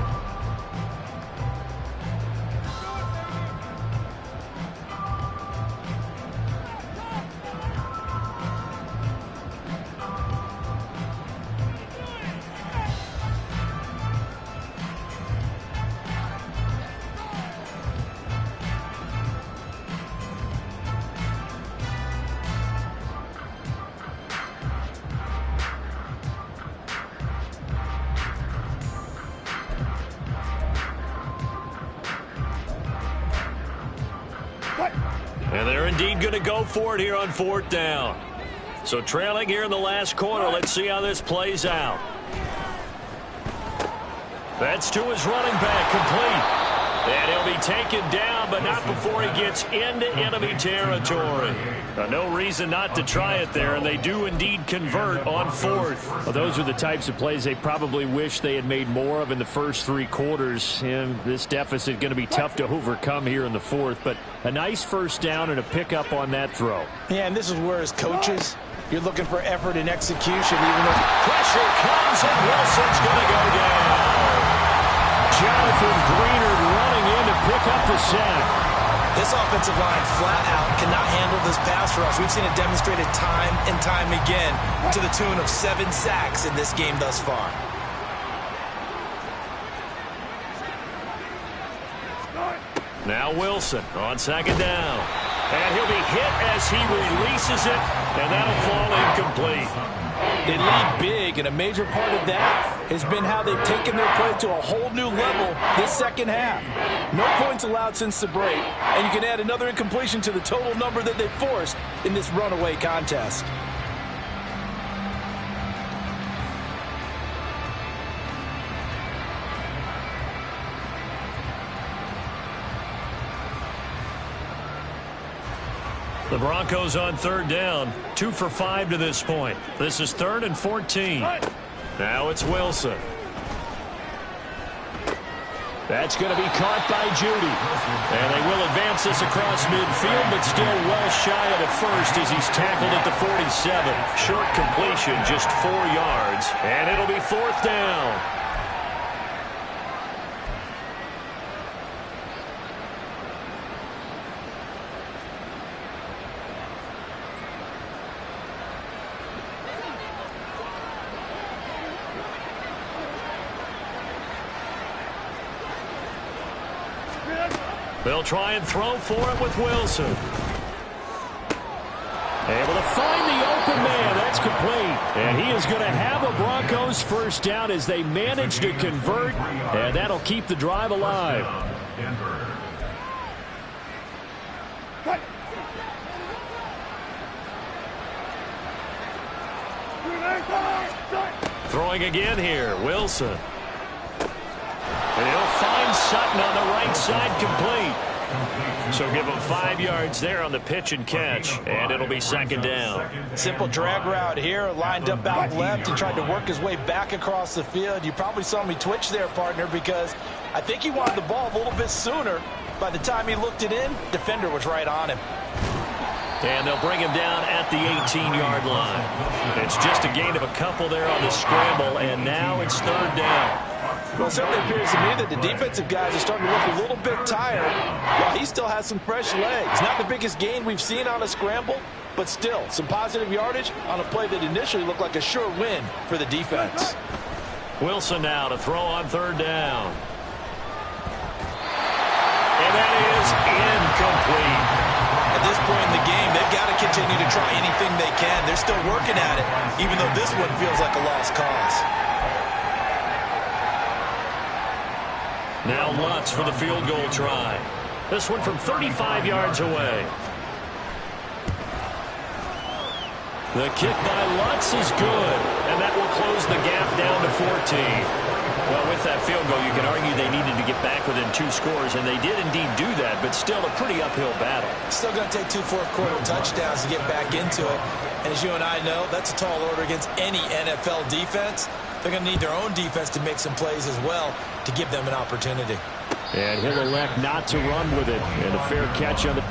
And they're indeed going to go for it here on 4th down. So trailing here in the last quarter. Let's see how this plays out. That's to his running back, complete. And he'll be taken down, but not before he gets into enemy territory. No reason not to try it there, and they do indeed convert on 4th. Well, those are the types of plays they probably wish they had made more of in the first 3 quarters. And this deficit going to be tough to overcome here in the 4th. But a nice first down and a pickup on that throw. Yeah, and this is where as coaches, you're looking for effort and execution. Even though pressure comes, and Wilson's going to go down. Jonathan Greenard running in to pick up the sack. This offensive line flat out cannot handle this pass rush. We've seen it demonstrated time and time again to the tune of 7 sacks in this game thus far. Now Wilson on 2nd down. And he'll be hit as he releases it, and that'll fall incomplete. They lead big, and a major part of that has been how they've taken their play to a whole new level this second half. No points allowed since the break, and you can add another incompletion to the total number that they forced in this runaway contest. The Broncos on 3rd down, 2 for 5 to this point. This is 3rd and 14. Now it's Wilson. That's going to be caught by Judy. And they will advance this across midfield, but still well shy of the first as he's tackled at the 47. Short completion, just 4 yards. And it'll be 4th down. They'll try and throw for it with Wilson. Able to find the open man. That's complete. And he is going to have a Broncos first down as they manage to convert. And that'll keep the drive alive. Throwing again here, Wilson. And he'll find Sutton on the right side, complete. So give him 5 yards there on the pitch and catch, and it'll be 2nd down. Simple drag route here, lined up out left and tried to work his way back across the field. You probably saw me twitch there, partner, because I think he wanted the ball a little bit sooner. By the time he looked it in, defender was right on him. And they'll bring him down at the 18-yard line. It's just a gain of a couple there on the scramble, and now it's 3rd down. Well, it certainly appears to me that the defensive guys are starting to look a little bit tired while he still has some fresh legs. Not the biggest gain we've seen on a scramble, but still some positive yardage on a play that initially looked like a sure win for the defense. Wilson now to throw on 3rd down. And that is incomplete. At this point in the game, they've got to continue to try anything they can. They're still working at it, even though this one feels like a lost cause. Now Lutz for the field goal try. This one from 35 yards away. The kick by Lutz is good, and that will close the gap down to 14. Well, with that field goal, you can argue they needed to get back within 2 scores, and they did indeed do that, but still a pretty uphill battle. Still going to take 2 fourth-quarter touchdowns to get back into it. And as you and I know, that's a tall order against any NFL defense. They're going to need their own defense to make some plays as well to give them an opportunity. And he'll elect not to run with it. And a fair catch on the...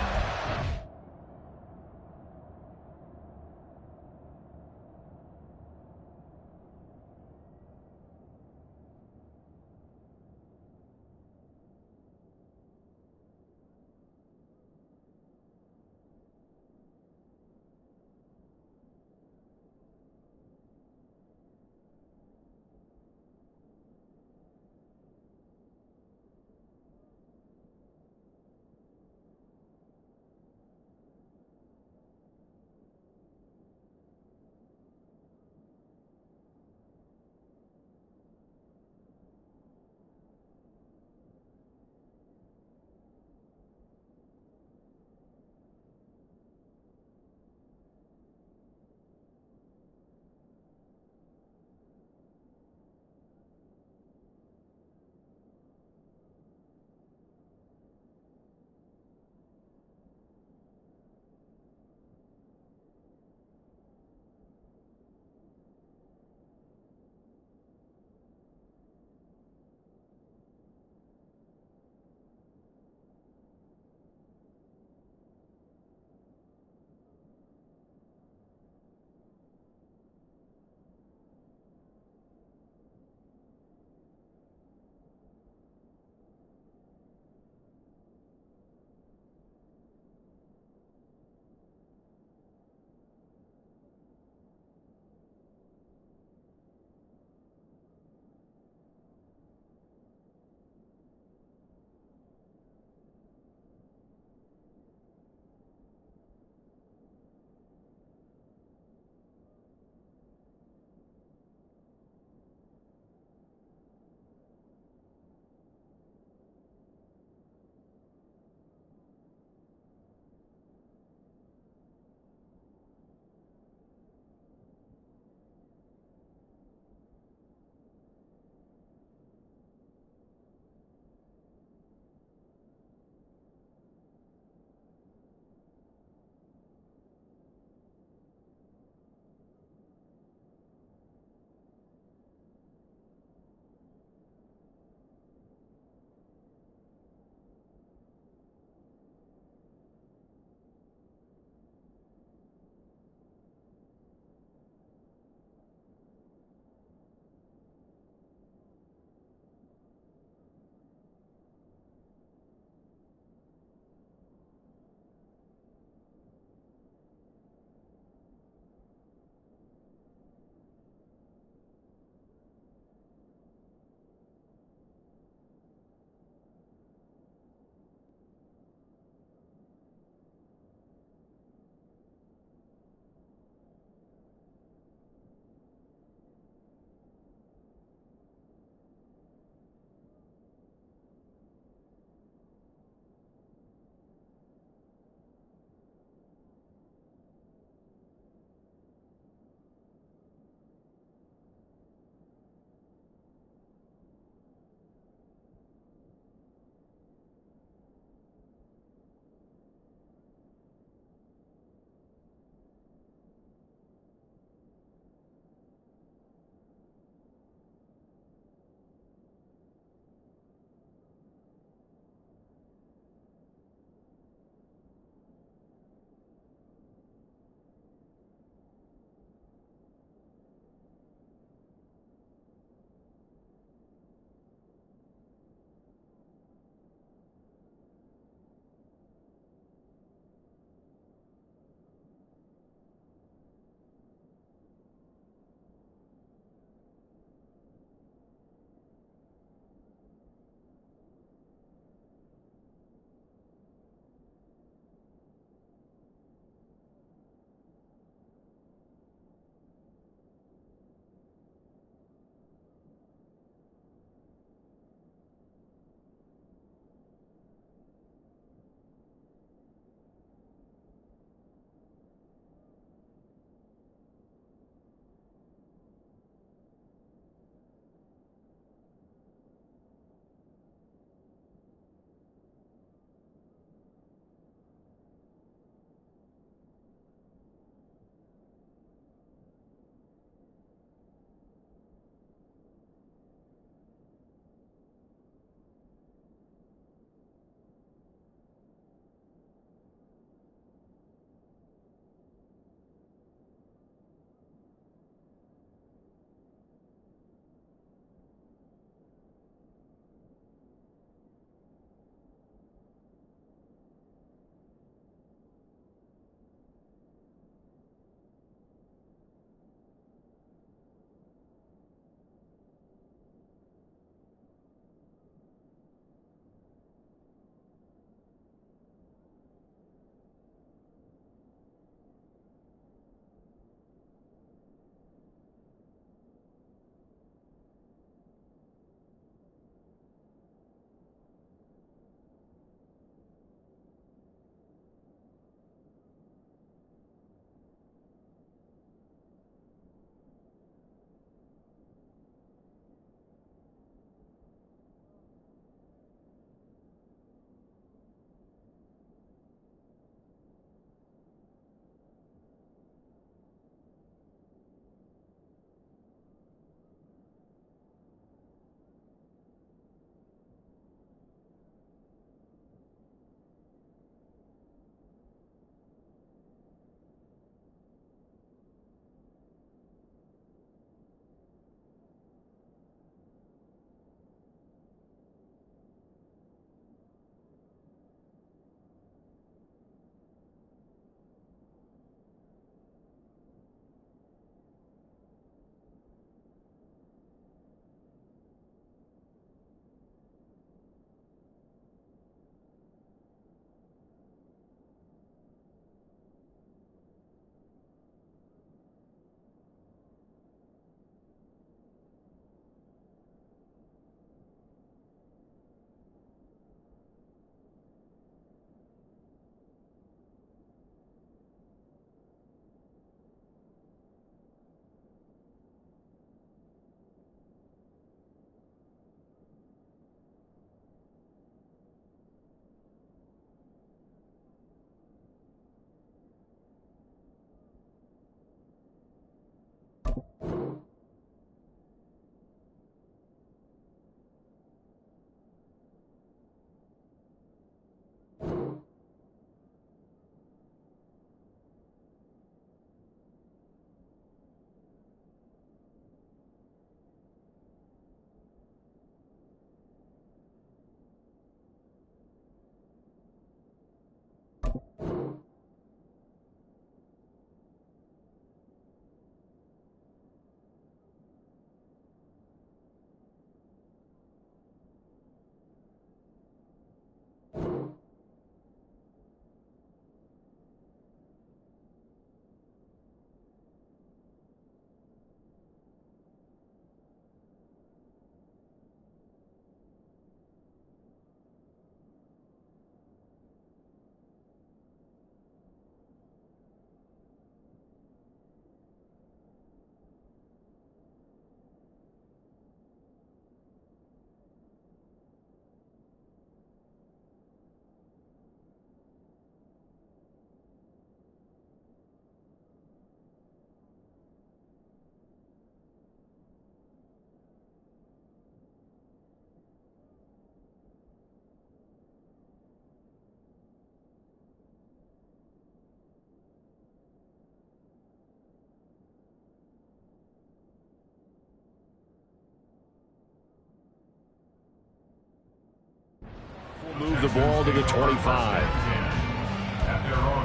move the ball to the 25. At their own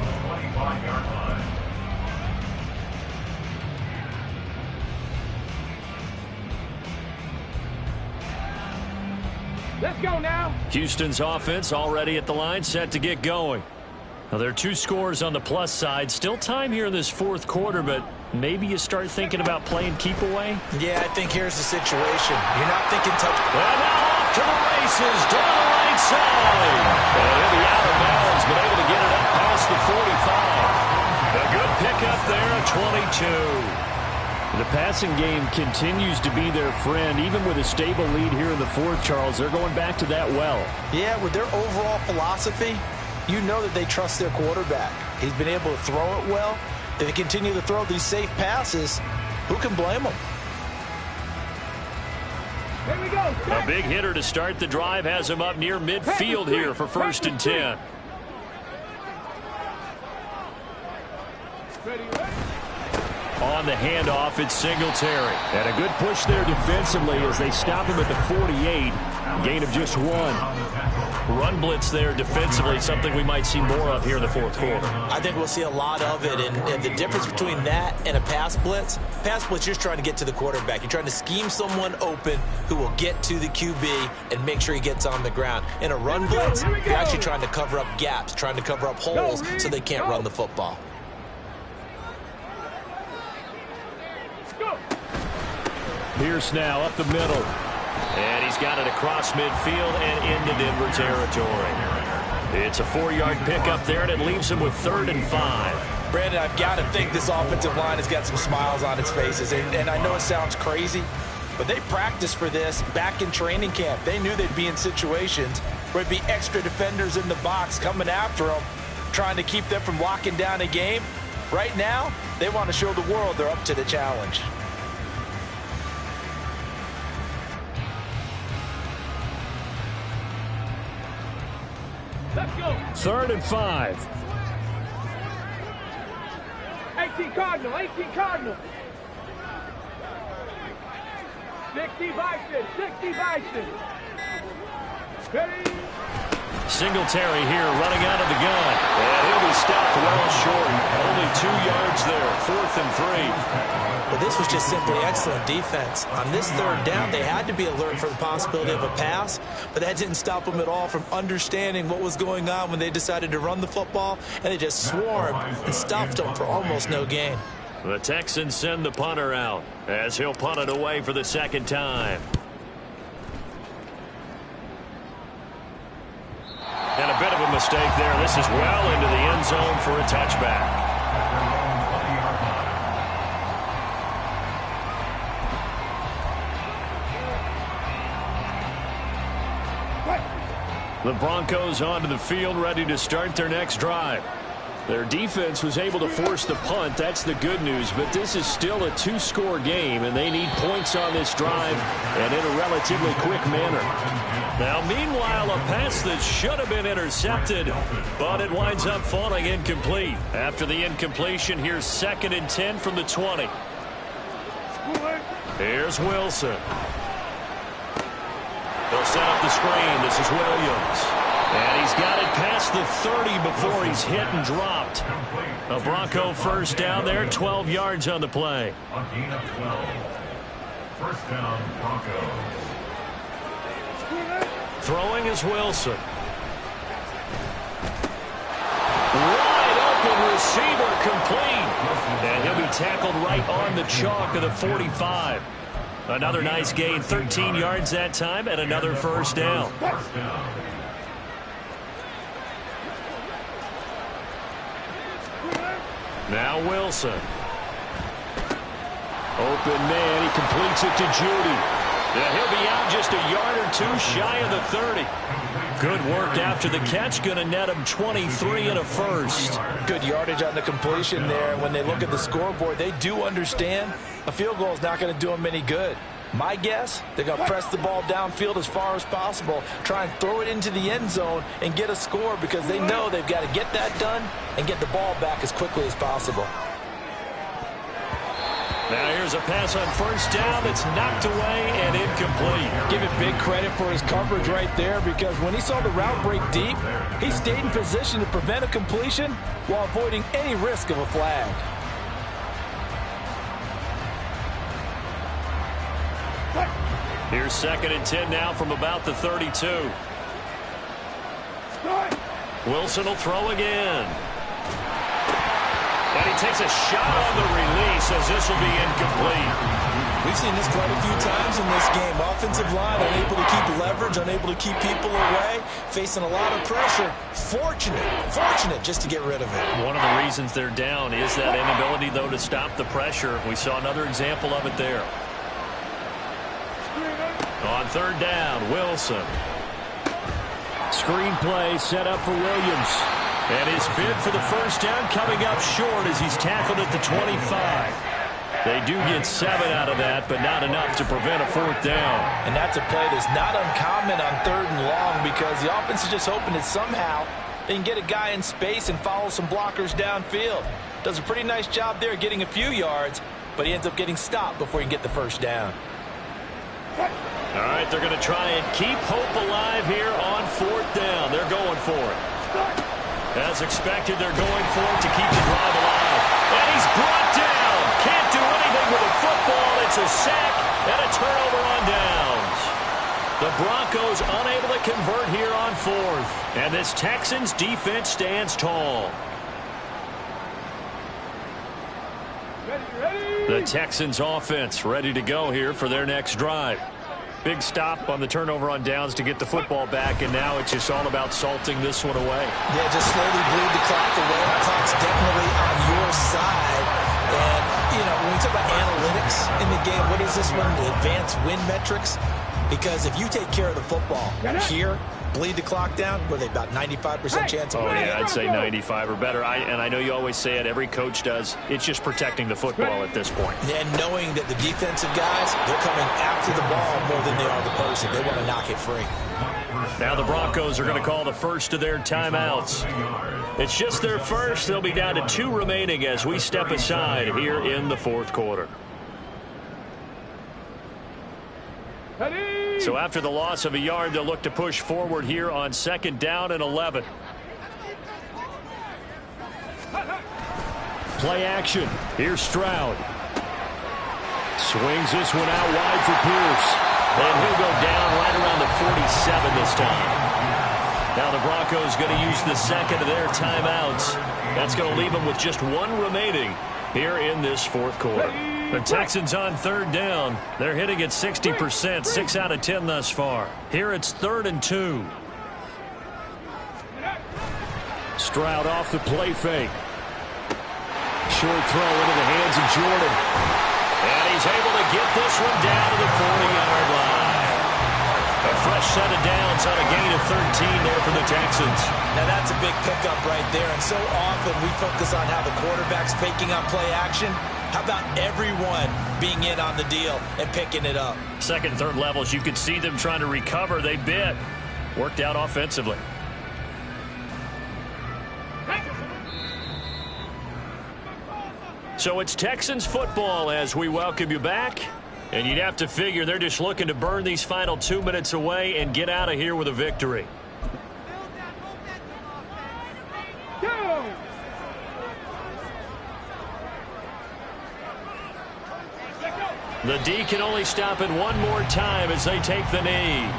25-yard line. Let's go now. Houston's offense already at the line, set to get going. Now, there are 2 scores on the plus side. Still time here in this fourth quarter, but maybe you start thinking about playing keep away? Yeah, I think here's the situation. You're not thinking touch. And now off to the races, down the right side. And he'll be out of bounds, but able to get it up past the 45. A good pickup there at 22. The passing game continues to be their friend. Even with a stable lead here in the fourth, Charles, they're going back to that well. Yeah, with their overall philosophy, you know that they trust their quarterback. He's been able to throw it well. If they continue to throw these safe passes, who can blame them? Here we go. A big hitter to start the drive has him up near midfield here for 1st and 10. On the handoff, it's Singletary. And a good push there defensively as they stop him at the 48. Gain of just 1. Run blitz there defensively, something we might see more of here in the fourth quarter. I think we'll see a lot of it, and the difference between that and a pass blitz, you're just trying to get to the quarterback. You're trying to scheme someone open who will get to the QB and make sure he gets on the ground. In a run blitz, you're actually trying to cover up gaps, trying to cover up holes so they can't run the football. Pierce now up the middle. And he's got it across midfield and into Denver territory. It's a 4-yard pickup there, and it leaves him with 3rd and 5. Brandon, I've got to think this offensive line has got some smiles on its faces. And I know it sounds crazy, but they practiced for this back in training camp. They knew they'd be in situations where there'd be extra defenders in the box coming after them, trying to keep them from locking down a game. Right now, they want to show the world they're up to the challenge. Let's go. 3rd and 5. 18 Cardinal, 18 Cardinal. 60 Bison, 60 Bison. Ready? Singletary here running out of the gun. And he'll be stopped well short. Only 2 yards there, 4th and 3. But this was just simply excellent defense. On this 3rd down, they had to be alert for the possibility of a pass, but that didn't stop them at all from understanding what was going on when they decided to run the football, and they just swarmed and stuffed them for almost no gain. The Texans send the punter out as he'll punt it away for the 2nd time. And a bit of a mistake there. This is well into the end zone for a touchback. The Broncos onto the field, ready to start their next drive. Their defense was able to force the punt. That's the good news, but this is still a 2-score game, and they need points on this drive and in a relatively quick manner. Now, meanwhile, a pass that should have been intercepted, but it winds up falling incomplete. After the incompletion, here's 2nd and 10 from the 20. Here's Wilson. They'll set up the screen. This is Williams. And he's got it past the 30 before he's hit and dropped. A Bronco 1st down there, 12 yards on the play. A gain of 12. 1st down, Broncos. Throwing is Wilson. Wide open receiver complete. And he'll be tackled right on the chalk of the 45. Another nice gain, 13 yards that time, and another 1st down. Now Wilson. Open man, he completes it to Judy. Yeah, he'll be out just a yard or 2 shy of the 30. Good work after the catch, going to net him 23 and a 1st. Good yardage on the completion there. When they look at the scoreboard, they do understand a field goal is not going to do them any good. My guess, they're going to press the ball downfield as far as possible, try and throw it into the end zone and get a score because they know they've got to get that done and get the ball back as quickly as possible. Now here's a pass on first down that's knocked away and incomplete. Give it big credit for his coverage right there, because when he saw the route break deep, he stayed in position to prevent a completion while avoiding any risk of a flag. Here's 2nd and 10 now from about the 32. Wilson will throw again. And he takes a shot on the release as this will be incomplete. We've seen this quite a few times in this game. Offensive line unable to keep leverage, unable to keep people away, facing a lot of pressure. Fortunate just to get rid of it. One of the reasons they're down is that inability, though, to stop the pressure. We saw another example of it there. On 3rd down, Wilson. Screen play set up for Williams. And his bid for the first down coming up short as he's tackled at the 25. They do get 7 out of that, but not enough to prevent a 4th down. And that's a play that's not uncommon on 3rd and long, because the offense is just hoping that somehow they can get a guy in space and follow some blockers downfield. Does a pretty nice job there getting a few yards, but he ends up getting stopped before he can get the first down. All right, they're going to try and keep hope alive here on 4th down. They're going for it. As expected, they're going for it to keep the drive alive. And he's brought down. Can't do anything with a football. It's a sack and a turnover on downs. The Broncos unable to convert here on 4th. And this Texans defense stands tall. The Texans offense ready to go here for their next drive. Big stop on the turnover on downs to get the football back, and now it's just all about salting this one away. Yeah, just slowly bleed the clock away. The clock's definitely on your side. And, you know, when we talk about analytics in the game, what is this one? The advanced win metrics? Because if you take care of the football here, bleed the clock down, were they about 95% chance of winning? Yeah, I'd say 95 or better. And I know you always say it, every coach does. It's just protecting the football at this point. And knowing that the defensive guys, they're coming after the ball more than they are the person. They want to knock it free. Now the Broncos are going to call the first of their timeouts. It's just their first. They'll be down to 2 remaining as we step aside here in the 4th quarter. So after the loss of a yard, they'll look to push forward here on 2nd down and 11. Play action. Here's Stroud. Swings this one out wide for Pierce. And he'll go down right around the 47 this time. Now the Broncos going to use the 2nd of their timeouts. That's going to leave them with just 1 remaining here in this 4th quarter. The Texans on 3rd down. They're hitting at 60%, 6 out of 10 thus far. Here it's 3rd and 2. Stroud off the play fake. Short throw into the hands of Jordan. And he's able to get this one down to the 40-yard line. A fresh set of downs on a gain of 13 there for the Texans. Now that's a big pickup right there. And so often we focus on how the quarterback's faking on play action. How about everyone being in on the deal and picking it up? 2nd and 3rd levels, you could see them trying to recover. They bit. Worked out offensively. So it's Texans football as we welcome you back. And you'd have to figure they're just looking to burn these final 2 minutes away and get out of here with a victory. The D can only stop it one more time as they take the knee.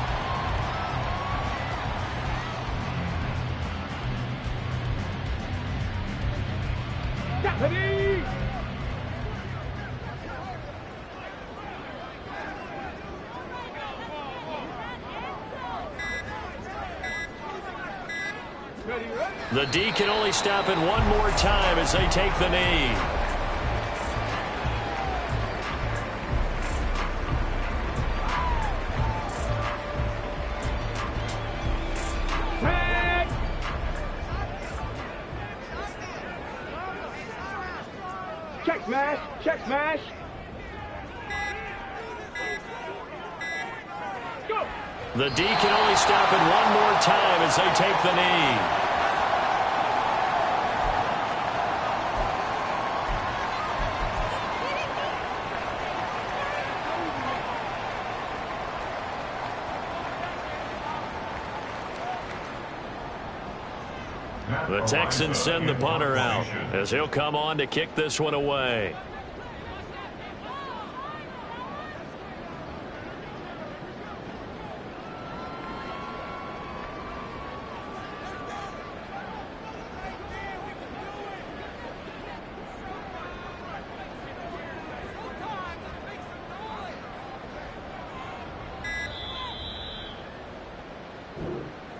The D can only stop it one more time as they take the knee. Check smash, check smash. Go. The D can only stop it one more time as they take the knee. The Texans send the punter out as he'll come on to kick this one away.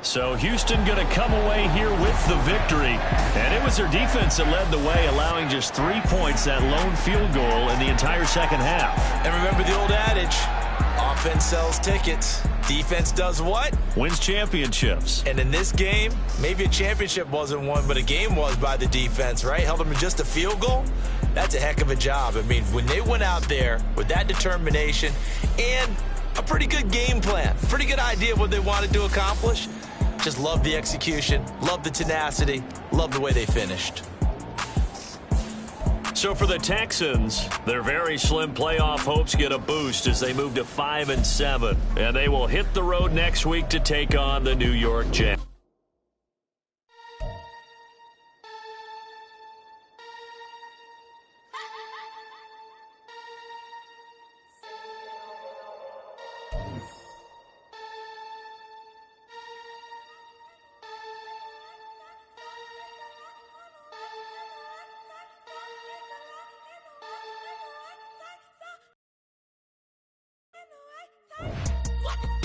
So Houston going to come away here with the victory. And it was their defense that led the way, allowing just 3 points, that lone field goal in the entire second half. And remember the old adage, offense sells tickets. Defense does what? Wins championships. And in this game, maybe a championship wasn't won, but a game was by the defense, right? Held them to just a field goal. That's a heck of a job. I mean, when they went out there with that determination and a pretty good game plan, pretty good idea of what they wanted to accomplish, just love the execution, love the tenacity, love the way they finished. So for the Texans, their very slim playoff hopes get a boost as they move to 5-7. And they will hit the road next week to take on the New York Jets. What?